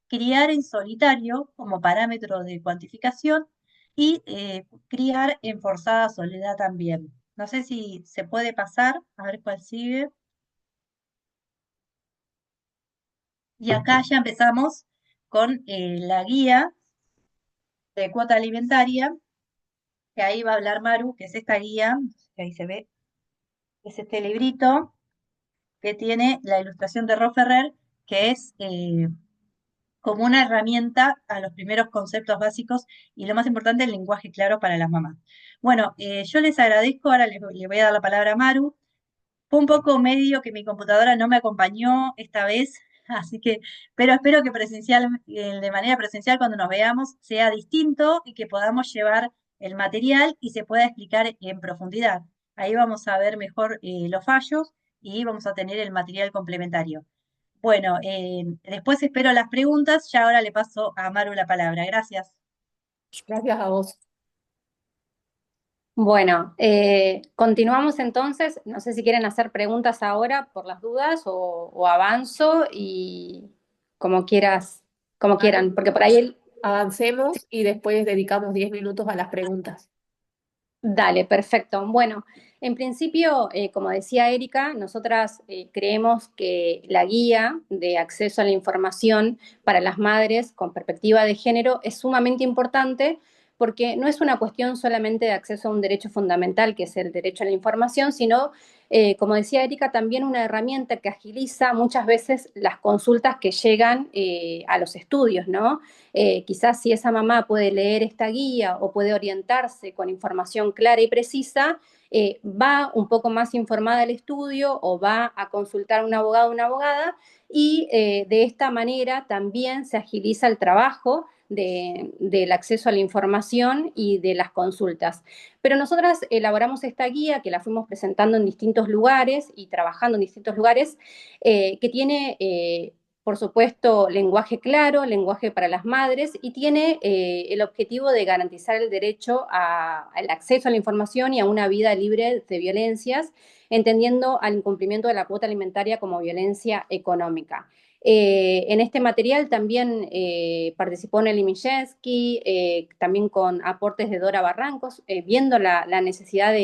B: criar en solitario como parámetro de cuantificación y criar en forzada soledad también. No sé si se puede pasar, a ver cuál sigue. Y acá ya empezamos con la guía de cuota alimentaria, que ahí va a hablar Maru, que es esta guía, que ahí se ve, es este librito que tiene la ilustración de Ro Ferrer, que es como una herramienta a los primeros conceptos básicos y lo más importante, el lenguaje claro para las mamás. Bueno, yo les agradezco, ahora le voy a dar la palabra a Maru. Fue un poco medio que mi computadora no me acompañó esta vez, así que, pero espero que de manera presencial cuando nos veamos sea distinto y que podamos llevar el material y se pueda explicar en profundidad. Ahí vamos a ver mejor los fallos y vamos a tener el material complementario. Bueno, después espero las preguntas, ya ahora le paso a Maru la palabra. Gracias.
A: Gracias a vos.
C: Bueno, continuamos entonces. No sé si quieren hacer preguntas ahora por las dudas o avanzo y como quieras, como quieran, porque por ahí
A: Avancemos y después dedicamos 10 minutos a las preguntas.
C: Dale, perfecto. Bueno, en principio, como decía Erika, nosotras creemos que la guía de acceso a la información para las madres con perspectiva de género es sumamente importante porque no es una cuestión solamente de acceso a un derecho fundamental, que es el derecho a la información, sino, como decía Erika, también una herramienta que agiliza muchas veces las consultas que llegan a los estudios, ¿no? Quizás si esa mamá puede leer esta guía o puede orientarse con información clara y precisa, va un poco más informada al estudio o va a consultar a un abogado o una abogada y de esta manera también se agiliza el trabajo del acceso a la información y de las consultas. Pero nosotras elaboramos esta guía que la fuimos presentando en distintos lugares y trabajando en distintos lugares que tiene por supuesto, lenguaje claro, lenguaje para las madres, y tiene el objetivo de garantizar el derecho al acceso a la información y a una vida libre de violencias, entendiendo al incumplimiento de la cuota alimentaria como violencia económica. En este material también participó Nelly Mijewski, también con aportes de Dora Barrancos, viendo la necesidad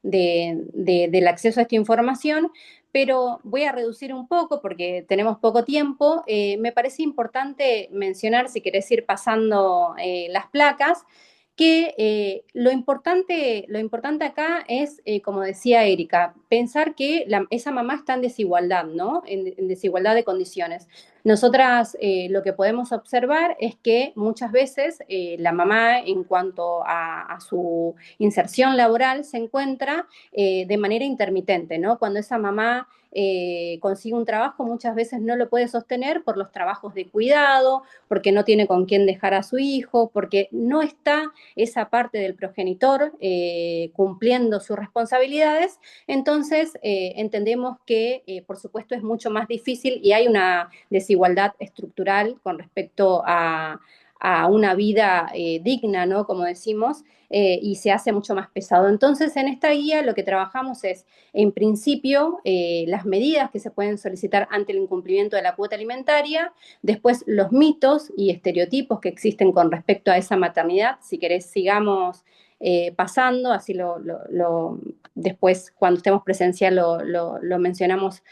C: del acceso a esta información, pero voy a reducir un poco porque tenemos poco tiempo. Me parece importante mencionar, si querés ir pasando las placas, que lo importante acá es, como decía Erika, pensar que esa mamá está en desigualdad, ¿no? En desigualdad de condiciones. Nosotras lo que podemos observar es que muchas veces la mamá, en cuanto a su inserción laboral, se encuentra de manera intermitente, ¿no? Cuando esa mamá consigue un trabajo, muchas veces no lo puede sostener por los trabajos de cuidado, porque no tiene con quién dejar a su hijo, porque no está esa parte del progenitor cumpliendo sus responsabilidades. Entonces, entendemos que, por supuesto, es mucho más difícil y hay una desigualdad estructural con respecto a una vida digna, ¿no? Como decimos, y se hace mucho más pesado. Entonces, en esta guía lo que trabajamos es, en principio, las medidas que se pueden solicitar ante el incumplimiento de la cuota alimentaria, después los mitos y estereotipos que existen con respecto a esa maternidad. Si querés, sigamos pasando, así después, cuando estemos presencial, lo mencionamos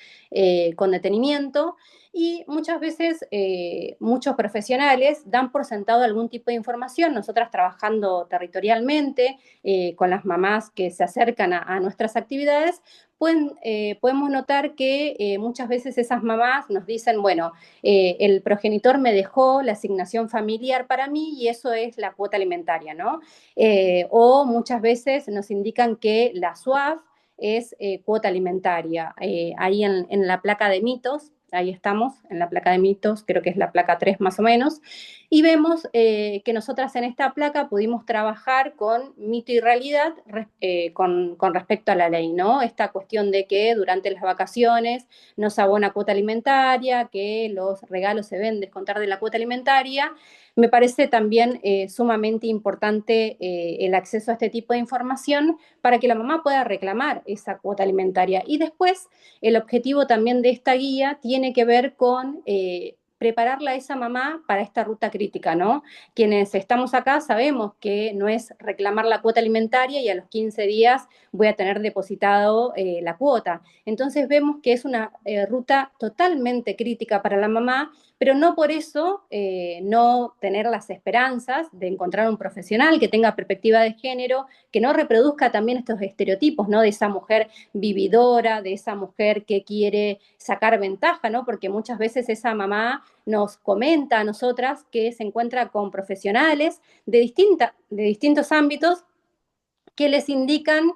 C: con detenimiento. Y muchas veces muchos profesionales dan por sentado algún tipo de información. Nosotras, trabajando territorialmente con las mamás que se acercan a nuestras actividades, podemos notar que muchas veces esas mamás nos dicen, bueno, el progenitor me dejó la asignación familiar para mí y eso es la cuota alimentaria, ¿no? O muchas veces nos indican que la SUAF es cuota alimentaria. Ahí en la placa de mitos, ahí estamos, en la placa de mitos, creo que es la placa 3 más o menos, y vemos que nosotras en esta placa pudimos trabajar con mito y realidad con respecto a la ley, ¿no? Esta cuestión de que durante las vacaciones no se abona cuota alimentaria, que los regalos se ven descontar de la cuota alimentaria. Me parece también sumamente importante el acceso a este tipo de información para que la mamá pueda reclamar esa cuota alimentaria. Y después, el objetivo también de esta guía tiene que ver con prepararla a esa mamá para esta ruta crítica, ¿no? Quienes estamos acá sabemos que no es reclamar la cuota alimentaria y a los 15 días voy a tener depositado la cuota. Entonces vemos que es una ruta totalmente crítica para la mamá, pero no por eso no tener las esperanzas de encontrar un profesional que tenga perspectiva de género, que no reproduzca también estos estereotipos, ¿no? De esa mujer vividora, de esa mujer que quiere sacar ventaja, ¿no? Porque muchas veces esa mamá nos comenta a nosotras que se encuentra con profesionales de distintos ámbitos que les indican,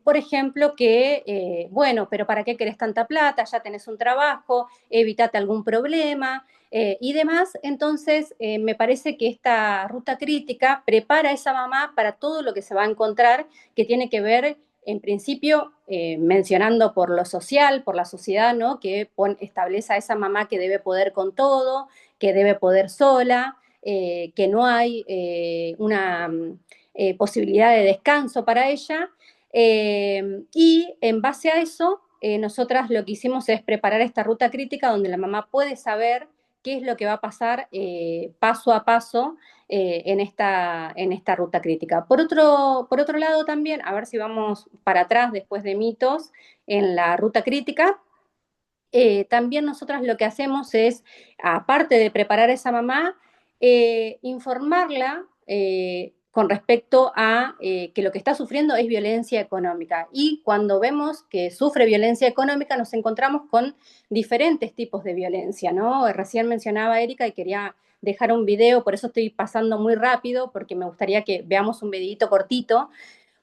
C: por ejemplo, que, bueno, pero ¿para qué querés tanta plata? Ya tenés un trabajo, evitate algún problema y demás. Entonces, me parece que esta ruta crítica prepara a esa mamá para todo lo que se va a encontrar, que tiene que ver, en principio, mencionando por lo social, por la sociedad, ¿no? Que establece a esa mamá que debe poder con todo, que debe poder sola, que no hay una posibilidad de descanso para ella. Y en base a eso, nosotras lo que hicimos es preparar esta ruta crítica donde la mamá puede saber qué es lo que va a pasar paso a paso en esta ruta crítica. Por otro lado también, a ver si vamos para atrás después de mitos en la ruta crítica, también nosotras lo que hacemos es, aparte de preparar a esa mamá, informarla con respecto a que lo que está sufriendo es violencia económica. Y cuando vemos que sufre violencia económica, nos encontramos con diferentes tipos de violencia, ¿no? Recién mencionaba Erika y quería dejar un video, por eso estoy pasando muy rápido, porque me gustaría que veamos un videito cortito,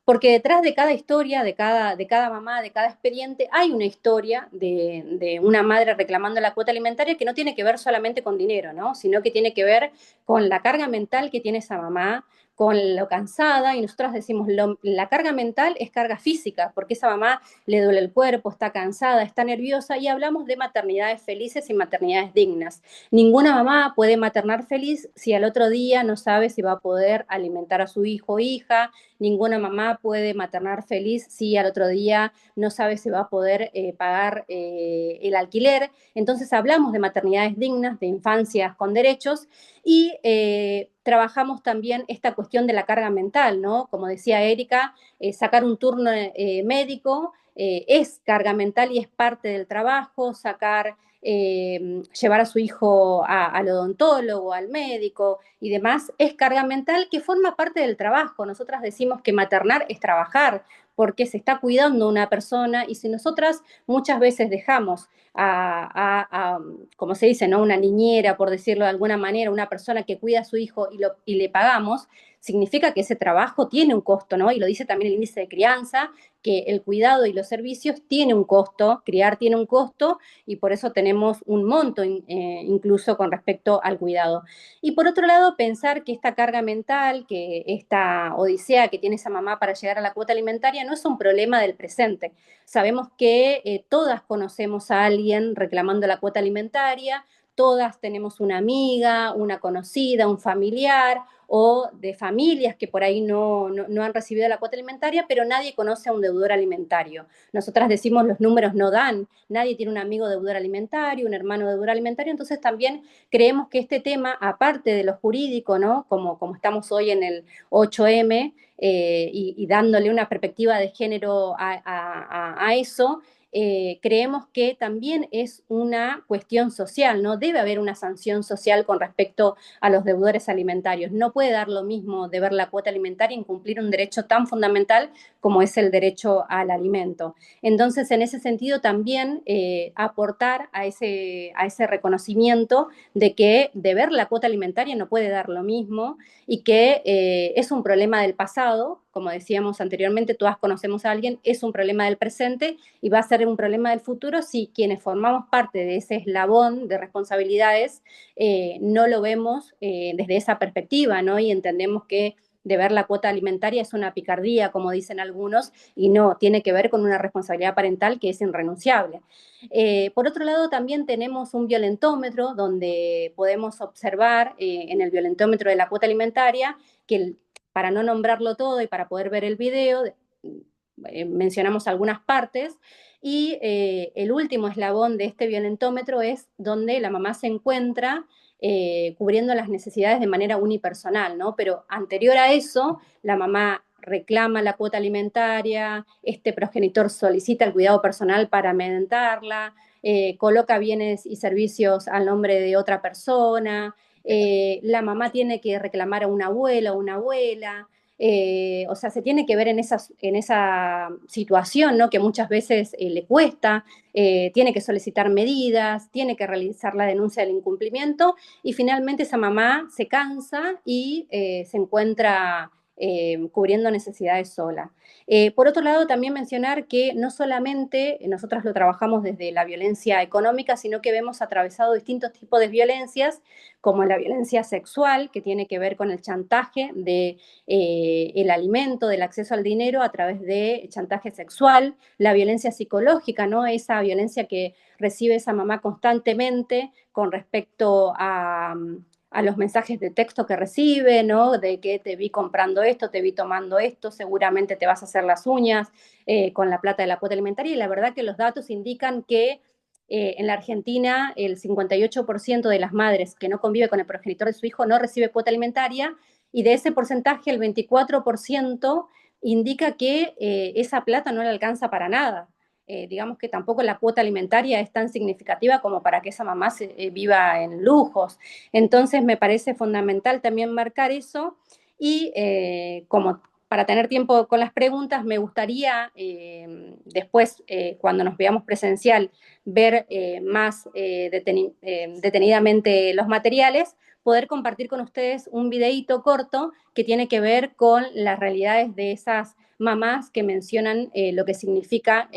C: porque detrás de cada historia, de cada mamá, de cada expediente, hay una historia de una madre reclamando la cuota alimentaria que no tiene que ver solamente con dinero, ¿no? Sino que tiene que ver con la carga mental que tiene esa mamá, con lo cansada, y nosotras decimos, la carga mental es carga física, porque esa mamá le duele el cuerpo, está cansada, está nerviosa, y hablamos de maternidades felices y maternidades dignas. Ninguna mamá puede maternar feliz si al otro día no sabe si va a poder alimentar a su hijo o hija. Ninguna mamá puede maternar feliz si al otro día no sabe si va a poder pagar el alquiler. Entonces hablamos de maternidades dignas, de infancias con derechos, y trabajamos también esta cuestión de la carga mental, ¿no? Como decía Erika, sacar un turno médico es carga mental y es parte del trabajo, llevar a su hijo al odontólogo, al médico y demás, es carga mental que forma parte del trabajo. Nosotras decimos que maternar es trabajar, porque se está cuidando una persona, y si nosotras muchas veces dejamos como se dice, ¿no? Una niñera, por decirlo de alguna manera, una persona que cuida a su hijo y le pagamos, significa que ese trabajo tiene un costo, ¿no? Y lo dice también el índice de crianza, que el cuidado y los servicios tiene un costo, criar tiene un costo, y por eso tenemos un monto incluso con respecto al cuidado. Y por otro lado, pensar que esta carga mental, que esta odisea que tiene esa mamá para llegar a la cuota alimentaria no es un problema del presente. Sabemos que todas conocemos a alguien reclamando la cuota alimentaria, todas tenemos una amiga, una conocida, un familiar, o de familias que por ahí no han recibido la cuota alimentaria, pero nadie conoce a un deudor alimentario. Nosotras decimos los números no dan, nadie tiene un amigo deudor alimentario, un hermano deudor alimentario, entonces también creemos que este tema, aparte de lo jurídico, ¿no? Como estamos hoy en el 8M, y dándole una perspectiva de género a eso, creemos que también es una cuestión social, ¿no? Debe haber una sanción social con respecto a los deudores alimentarios. No puede dar lo mismo deber la cuota alimentaria e incumplir un derecho tan fundamental como es el derecho al alimento. Entonces, en ese sentido, también aportar a ese reconocimiento de que deber la cuota alimentaria no puede dar lo mismo, y que es un problema del pasado, como decíamos anteriormente, todas conocemos a alguien, es un problema del presente y va a ser un problema del futuro si quienes formamos parte de ese eslabón de responsabilidades no lo vemos desde esa perspectiva, ¿no? Y entendemos que deber la cuota alimentaria es una picardía, como dicen algunos, y no, tiene que ver con una responsabilidad parental que es irrenunciable. Por otro lado, también tenemos un violentómetro donde podemos observar en el violentómetro de la cuota alimentaria que, para no nombrarlo todo y para poder ver el video, mencionamos algunas partes, y el último eslabón de este violentómetro es donde la mamá se encuentra cubriendo las necesidades de manera unipersonal, ¿no? Pero anterior a eso, la mamá reclama la cuota alimentaria, este progenitor solicita el cuidado personal para amamantarla, coloca bienes y servicios al nombre de otra persona, la mamá tiene que reclamar a un abuelo o una abuela. O sea, se tiene que ver en esa situación, ¿no? Que muchas veces le cuesta, tiene que solicitar medidas, tiene que realizar la denuncia del incumplimiento, y finalmente esa mamá se cansa y se encuentra cubriendo necesidades sola. Por otro lado, también mencionar que no solamente nosotras lo trabajamos desde la violencia económica, sino que vemos atravesado distintos tipos de violencias, como la violencia sexual, que tiene que ver con el chantaje de el alimento, del acceso al dinero a través de chantaje sexual, la violencia psicológica, ¿no? Esa violencia que recibe esa mamá constantemente con respecto a los mensajes de texto que recibe, ¿no? De que te vi comprando esto, te vi tomando esto, seguramente te vas a hacer las uñas con la plata de la cuota alimentaria, y la verdad que los datos indican que en la Argentina el 58% de las madres que no convive con el progenitor de su hijo no recibe cuota alimentaria, y de ese porcentaje el 24% indica que esa plata no le alcanza para nada. Digamos que tampoco la cuota alimentaria es tan significativa como para que esa mamá viva en lujos. Entonces me parece fundamental también marcar eso, y como para tener tiempo con las preguntas, me gustaría después, cuando nos veamos presencial, ver más detenidamente los materiales, poder compartir con ustedes un videíto corto que tiene que ver con las realidades de esas mamás que mencionan lo que significa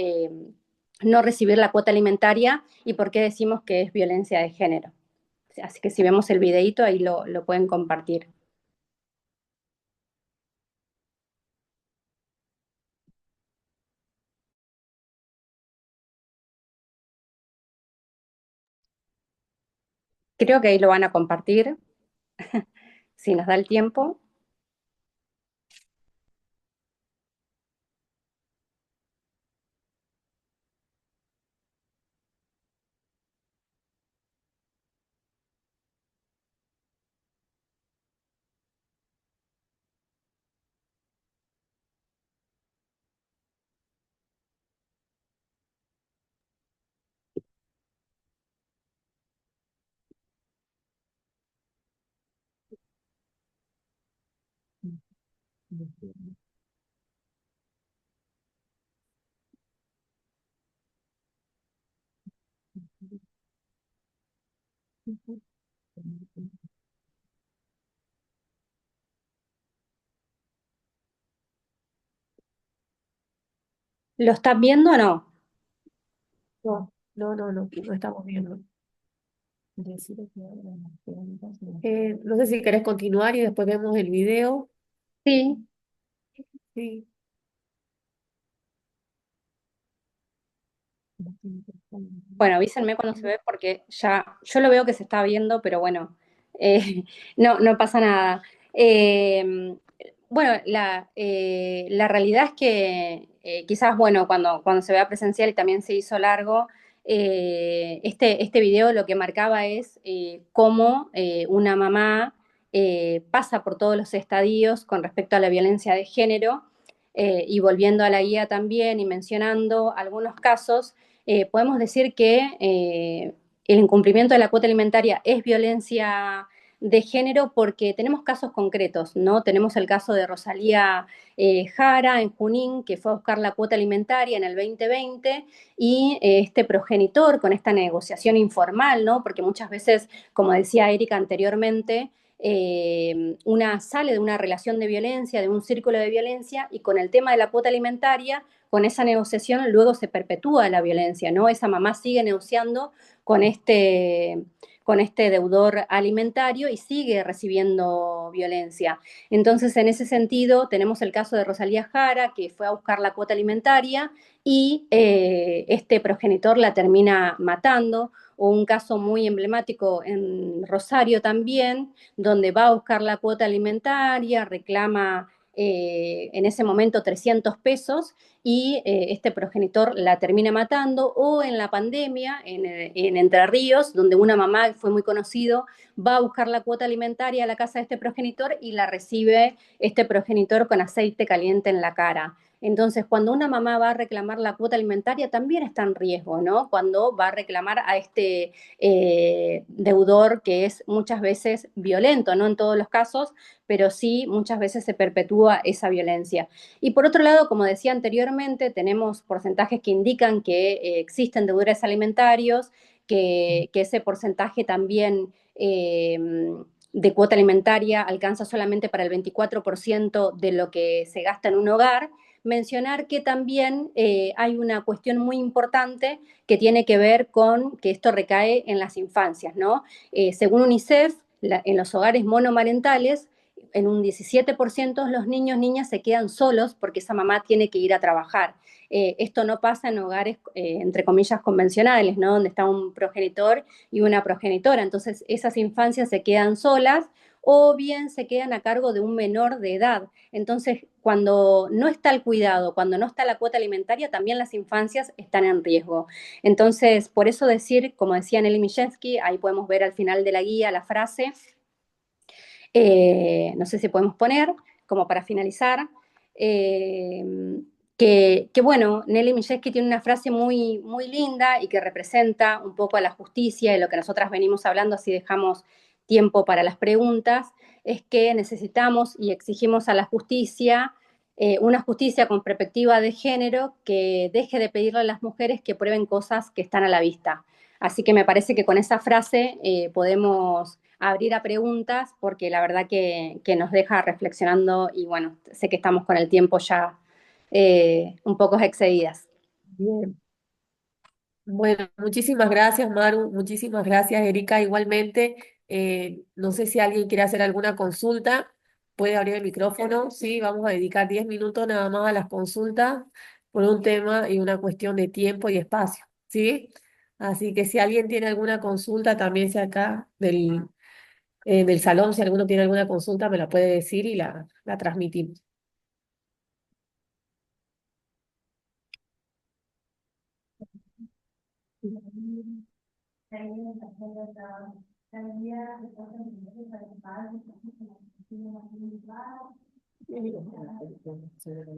C: no recibir la cuota alimentaria y por qué decimos que es violencia de género. Así que si vemos el videíto, ahí lo pueden compartir. Creo que ahí lo van a compartir, si nos da el tiempo. ¿Lo estás viendo o no?
A: No estamos viendo. No sé si querés continuar y después vemos el video.
C: Sí.
A: Sí.
C: Bueno, avísenme cuando se ve porque ya yo lo veo que se está viendo, pero bueno, no, no pasa nada. Eh, bueno, la realidad es que quizás, bueno, cuando se vea presencial y también se hizo largo, este video lo que marcaba es cómo una mamá pasa por todos los estadios con respecto a la violencia de género, y volviendo a la guía también y mencionando algunos casos. Podemos decir que el incumplimiento de la cuota alimentaria es violencia de género porque tenemos casos concretos, ¿no? Tenemos el caso de Rosalía Jara en Junín, que fue a buscar la cuota alimentaria en el 2020 y este progenitor con esta negociación informal, ¿no? Porque muchas veces, como decía Erika anteriormente, una sale de una relación de violencia, de un círculo de violencia, y con el tema de la cuota alimentaria, con esa negociación luego se perpetúa la violencia, ¿no? Esa mamá sigue negociando con con este deudor alimentario y sigue recibiendo violencia. Entonces, en ese sentido, tenemos el caso de Rosalía Jara, que fue a buscar la cuota alimentaria y este progenitor la termina matando, o un caso muy emblemático en Rosario también, donde va a buscar la cuota alimentaria, reclama en ese momento 300 pesos y este progenitor la termina matando, o en la pandemia en Entre Ríos, donde una mamá fue muy conocido, va a buscar la cuota alimentaria a la casa de este progenitor y la recibe este progenitor con aceite caliente en la cara. Entonces, cuando una mamá va a reclamar la cuota alimentaria, también está en riesgo, ¿no? Cuando va a reclamar a este deudor que es muchas veces violento, no en todos los casos, pero sí muchas veces se perpetúa esa violencia. Y por otro lado, como decía anteriormente, tenemos porcentajes que indican que existen deudores alimentarios, que ese porcentaje también de cuota alimentaria alcanza solamente para el 24% de lo que se gasta en un hogar. Mencionar que también hay una cuestión muy importante que tiene que ver con que esto recae en las infancias, ¿no? Según UNICEF, en los hogares monomarentales, en un 17% los niños, niñas se quedan solos porque esa mamá tiene que ir a trabajar. Esto no pasa en hogares, entre comillas, convencionales, ¿no? Donde está un progenitor y una progenitora. Entonces, esas infancias se quedan solas o bien se quedan a cargo de un menor de edad. Entonces, cuando no está el cuidado, cuando no está la cuota alimentaria, también las infancias están en riesgo. Entonces, por eso decir, como decía Nelly Michensky, ahí podemos ver al final de la guía la frase, no sé si podemos poner, como para finalizar, eh, bueno, Nelly Michensky tiene una frase muy, muy linda y que representa un poco a la justicia y lo que nosotras venimos hablando, así dejamos tiempo para las preguntas, es que necesitamos y exigimos a la justicia una justicia con perspectiva de género que deje de pedirle a las mujeres que prueben cosas que están a la vista. Así que me parece que con esa frase podemos abrir a preguntas porque la verdad que nos deja reflexionando y bueno, sé que estamos con el tiempo ya un poco excedidas.
A: Bien. Bueno, muchísimas gracias, Maru. Muchísimas gracias, Erika. Igualmente, no sé si alguien quiere hacer alguna consulta, puede abrir el micrófono. Sí, vamos a dedicar 10 minutos nada más a las consultas por un tema y una cuestión de tiempo y espacio. ¿Sí? Así que si alguien tiene alguna consulta, también sea acá del salón, si alguno tiene alguna consulta, me la puede decir y la transmitimos.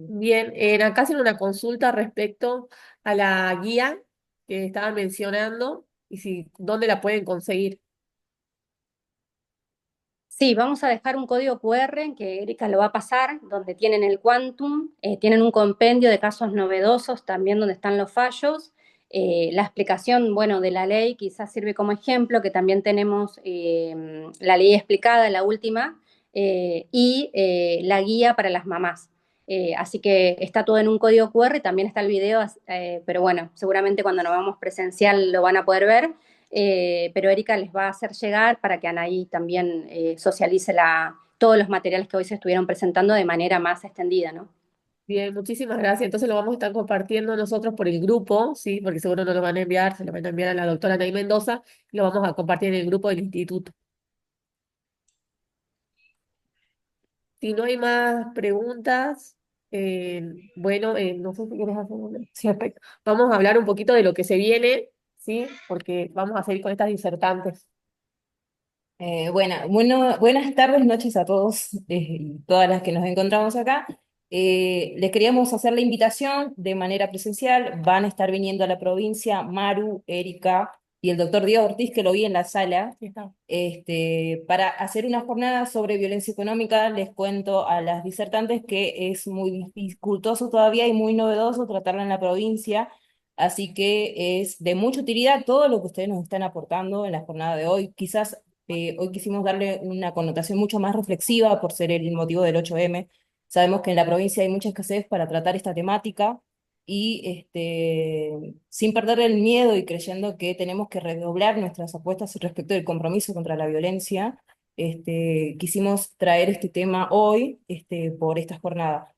A: Bien, acá hacen una consulta respecto a la guía que estaban mencionando y si dónde la pueden conseguir.
C: Sí, vamos a dejar un código QR que Erika lo va a pasar, donde tienen el Quantum, tienen un compendio de casos novedosos también donde están los fallos. La explicación, bueno, de la ley quizás sirve como ejemplo, que también tenemos la ley explicada, la última, y la guía para las mamás. Así que está todo en un código QR, también está el video, pero bueno, seguramente cuando nos vamos presencial lo van a poder ver. Pero Erika les va a hacer llegar para que Anaí también socialice todos los materiales que hoy se estuvieron presentando de manera más extendida, ¿no?
A: Bien, muchísimas gracias. Entonces lo vamos a estar compartiendo nosotros por el grupo, ¿sí? Porque seguro no lo van a enviar, se lo van a enviar a la doctora Nay Mendoza y lo vamos a compartir en el grupo del instituto. Si no hay más preguntas, bueno, no sé si quieres hacer una. Sí, perfecto. Vamos a hablar un poquito de lo que se viene, ¿sí? Porque vamos a seguir con estas disertantes.
D: Buenas tardes, noches a todos y todas las que nos encontramos acá. Les queríamos hacer la invitación de manera presencial. Van a estar viniendo a la provincia Maru, Erika y el doctor Diego Ortiz, que lo vi en la sala,
A: Sí, está.
D: para hacer una jornada sobre violencia económica. Les cuento a las disertantes que es muy dificultoso todavía y muy novedoso tratarla en la provincia. Así que es de mucha utilidad todo lo que ustedes nos están aportando en la jornada de hoy. Quizás hoy quisimos darle una connotación mucho más reflexiva por ser el motivo del 8M. Sabemos que en la provincia hay mucha escasez para tratar esta temática y sin perder el miedo y creyendo que tenemos que redoblar nuestras apuestas respecto del compromiso contra la violencia, quisimos traer este tema hoy por esta jornada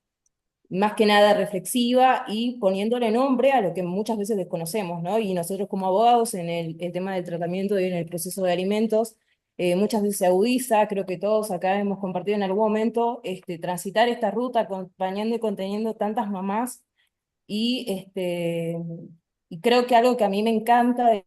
D: más que nada reflexiva y poniéndole nombre a lo que muchas veces desconocemos, ¿no? Y nosotros como abogados en el tema del tratamiento y en el proceso de alimentos, muchas veces se agudiza, creo que todos acá hemos compartido en algún momento, transitar esta ruta acompañando y conteniendo tantas mamás y, y creo que algo que a mí me encanta de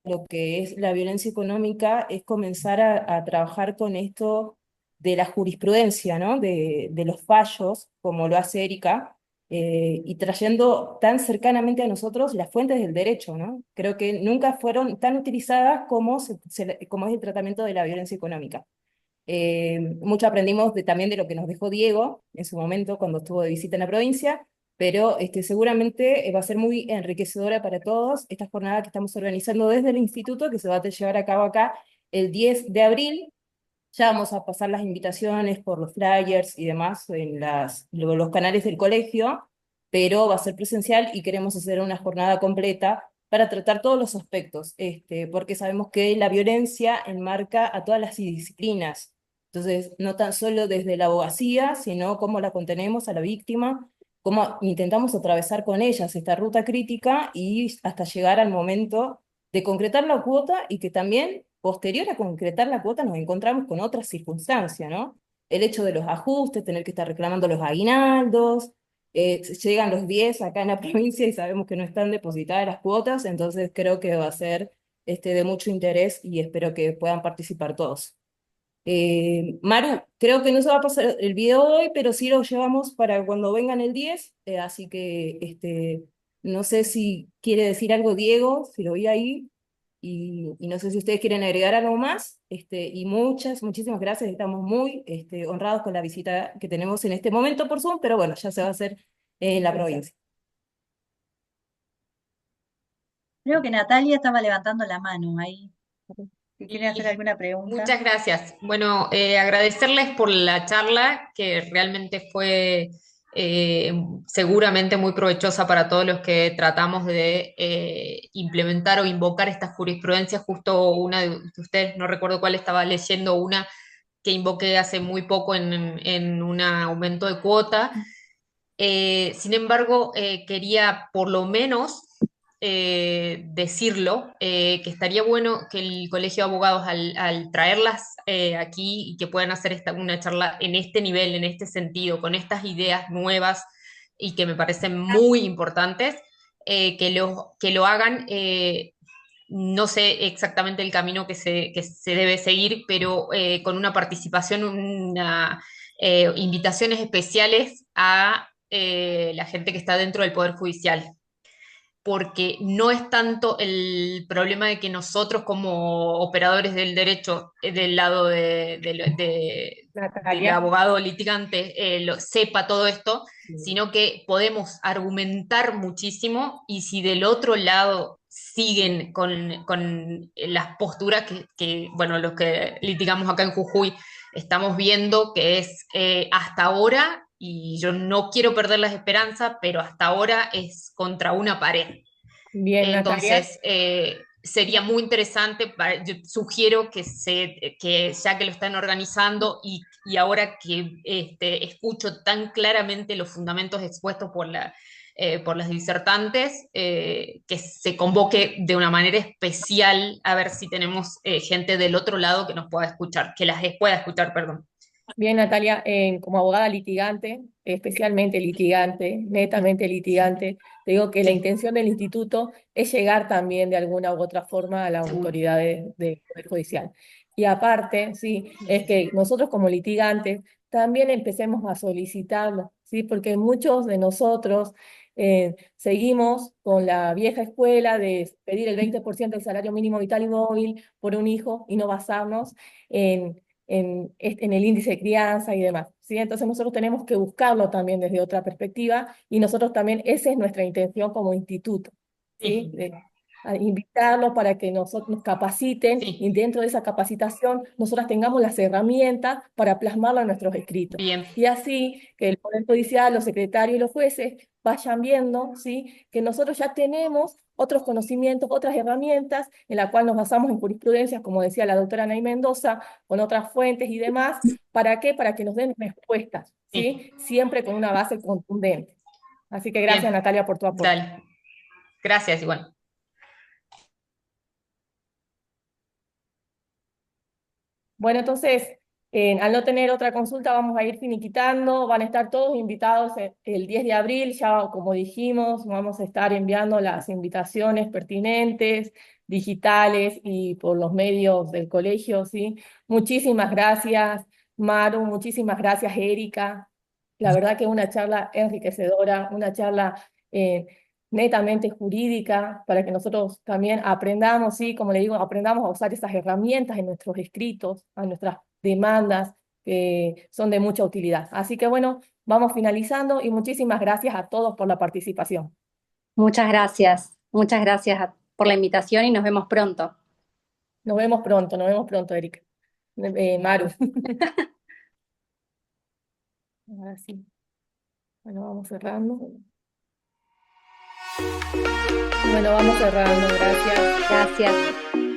D: lo que es la violencia económica es comenzar a trabajar con esto de la jurisprudencia, ¿no? De los fallos, como lo hace Erika, y trayendo tan cercanamente a nosotros las fuentes del derecho, ¿no? Creo que nunca fueron tan utilizadas como, como es el tratamiento de la violencia económica. Mucho aprendimos también de lo que nos dejó Diego en su momento cuando estuvo de visita en la provincia, pero seguramente va a ser muy enriquecedora para todos esta jornada que estamos organizando desde el instituto, que se va a llevar a cabo acá el 10 de abril. Ya vamos a pasar las invitaciones por los flyers y demás en los canales del colegio, pero va a ser presencial y queremos hacer una jornada completa para tratar todos los aspectos, porque sabemos que la violencia enmarca a todas las disciplinas. Entonces, no tan solo desde la abogacía, sino cómo la contenemos a la víctima, cómo intentamos atravesar con ellas esta ruta crítica y hasta llegar al momento de concretar la cuota y que también, posterior a concretar la cuota, nos encontramos con otras circunstancias, ¿no? El hecho de los ajustes, tener que estar reclamando los aguinaldos, llegan los 10 acá en la provincia y sabemos que no están depositadas las cuotas, entonces creo que va a ser de mucho interés y espero que puedan participar todos. Maru, creo que no se va a pasar el video hoy, pero sí lo llevamos para cuando vengan el 10, así que no sé si quiere decir algo Diego, si lo vi ahí, y no sé si ustedes quieren agregar algo más, y muchísimas gracias, estamos muy honrados con la visita que tenemos en este momento por Zoom, pero bueno, ya se va a hacer en la provincia.
B: Creo que Natalia estaba levantando la mano ahí. Si quieren hacer
E: Y
B: alguna pregunta.
E: muchas gracias. Bueno, agradecerles por la charla, que realmente fue seguramente muy provechosa para todos los que tratamos de implementar o invocar esta jurisprudencia. Justo una de ustedes, no recuerdo cuál, estaba leyendo una que invoqué hace muy poco en un aumento de cuota. Sin embargo, quería por lo menos decirlo, que estaría bueno que el Colegio de Abogados al traerlas aquí y que puedan hacer una charla en este nivel, en este sentido, con estas ideas nuevas y que me parecen muy importantes, que lo hagan. No sé exactamente el camino que se debe seguir, pero con una participación, invitaciones especiales a la gente que está dentro del Poder Judicial, porque no es tanto el problema de que nosotros como operadores del derecho, del lado del
A: Natalia.
E: abogado litigante, sepa todo esto,
A: Sí.
E: sino que podemos argumentar muchísimo y si del otro lado siguen con las posturas bueno, los que litigamos acá en Jujuy estamos viendo que es hasta ahora, y yo no quiero perder las esperanzas, pero hasta ahora es contra una pared.
A: Bien, Natalia.
E: Entonces, sería muy interesante, yo sugiero que ya que lo están organizando y ahora que escucho tan claramente los fundamentos expuestos por las disertantes, que se convoque de una manera especial a ver si tenemos gente del otro lado que nos pueda escuchar, que las pueda escuchar, perdón.
A: Bien, Natalia, como abogada litigante, especialmente litigante, netamente litigante, te digo que la
E: Sí,
A: intención del instituto es llegar también de alguna u otra forma a la
E: seguro.
A: autoridad del Poder Judicial. Y aparte, sí, es que nosotros como litigantes también empecemos a solicitarlo, ¿sí? Porque muchos de nosotros seguimos con la vieja escuela de pedir el 20% del salario mínimo vital y móvil por un hijo y no basarnos en el índice de crianza y demás, ¿sí? Entonces nosotros tenemos que buscarlo también desde otra perspectiva y nosotros también, esa es nuestra intención como instituto, ¿sí?
E: Sí,
A: A invitarlos para que nosotros nos capaciten y
E: sí,
A: dentro de esa capacitación nosotras tengamos las herramientas para plasmarlo en nuestros escritos.
E: bien,
A: Y así que el Poder Judicial, los secretarios y los jueces vayan viendo, ¿sí? Que nosotros ya tenemos otros conocimientos, otras herramientas en la cual nos basamos en jurisprudencias, como decía la doctora Nay Mendoza, con otras fuentes y demás. ¿Para qué? Para que nos den respuestas,
E: sí,
A: ¿sí? Siempre con una base contundente. Así que gracias,
E: bien,
A: Natalia, por tu aporte.
E: dale. Gracias, igual.
A: Bueno, entonces, al no tener otra consulta, vamos a ir finiquitando. Van a estar todos invitados el 10 de abril. Ya, como dijimos, vamos a estar enviando las invitaciones pertinentes, digitales y por los medios del colegio, ¿sí? Muchísimas gracias, Maru. Muchísimas gracias, Erika. La verdad que una charla enriquecedora, una charla netamente jurídica, para que nosotros también aprendamos, sí, como le digo, aprendamos a usar esas herramientas en nuestros escritos, a nuestras demandas, que son de mucha utilidad. Así que bueno, vamos finalizando y muchísimas gracias a todos por la participación.
C: Muchas gracias por la invitación y nos vemos pronto.
A: Nos vemos pronto, Erika. Maru. Ahora sí. Bueno, vamos cerrando. Bueno, vamos cerrando, gracias.
C: Gracias.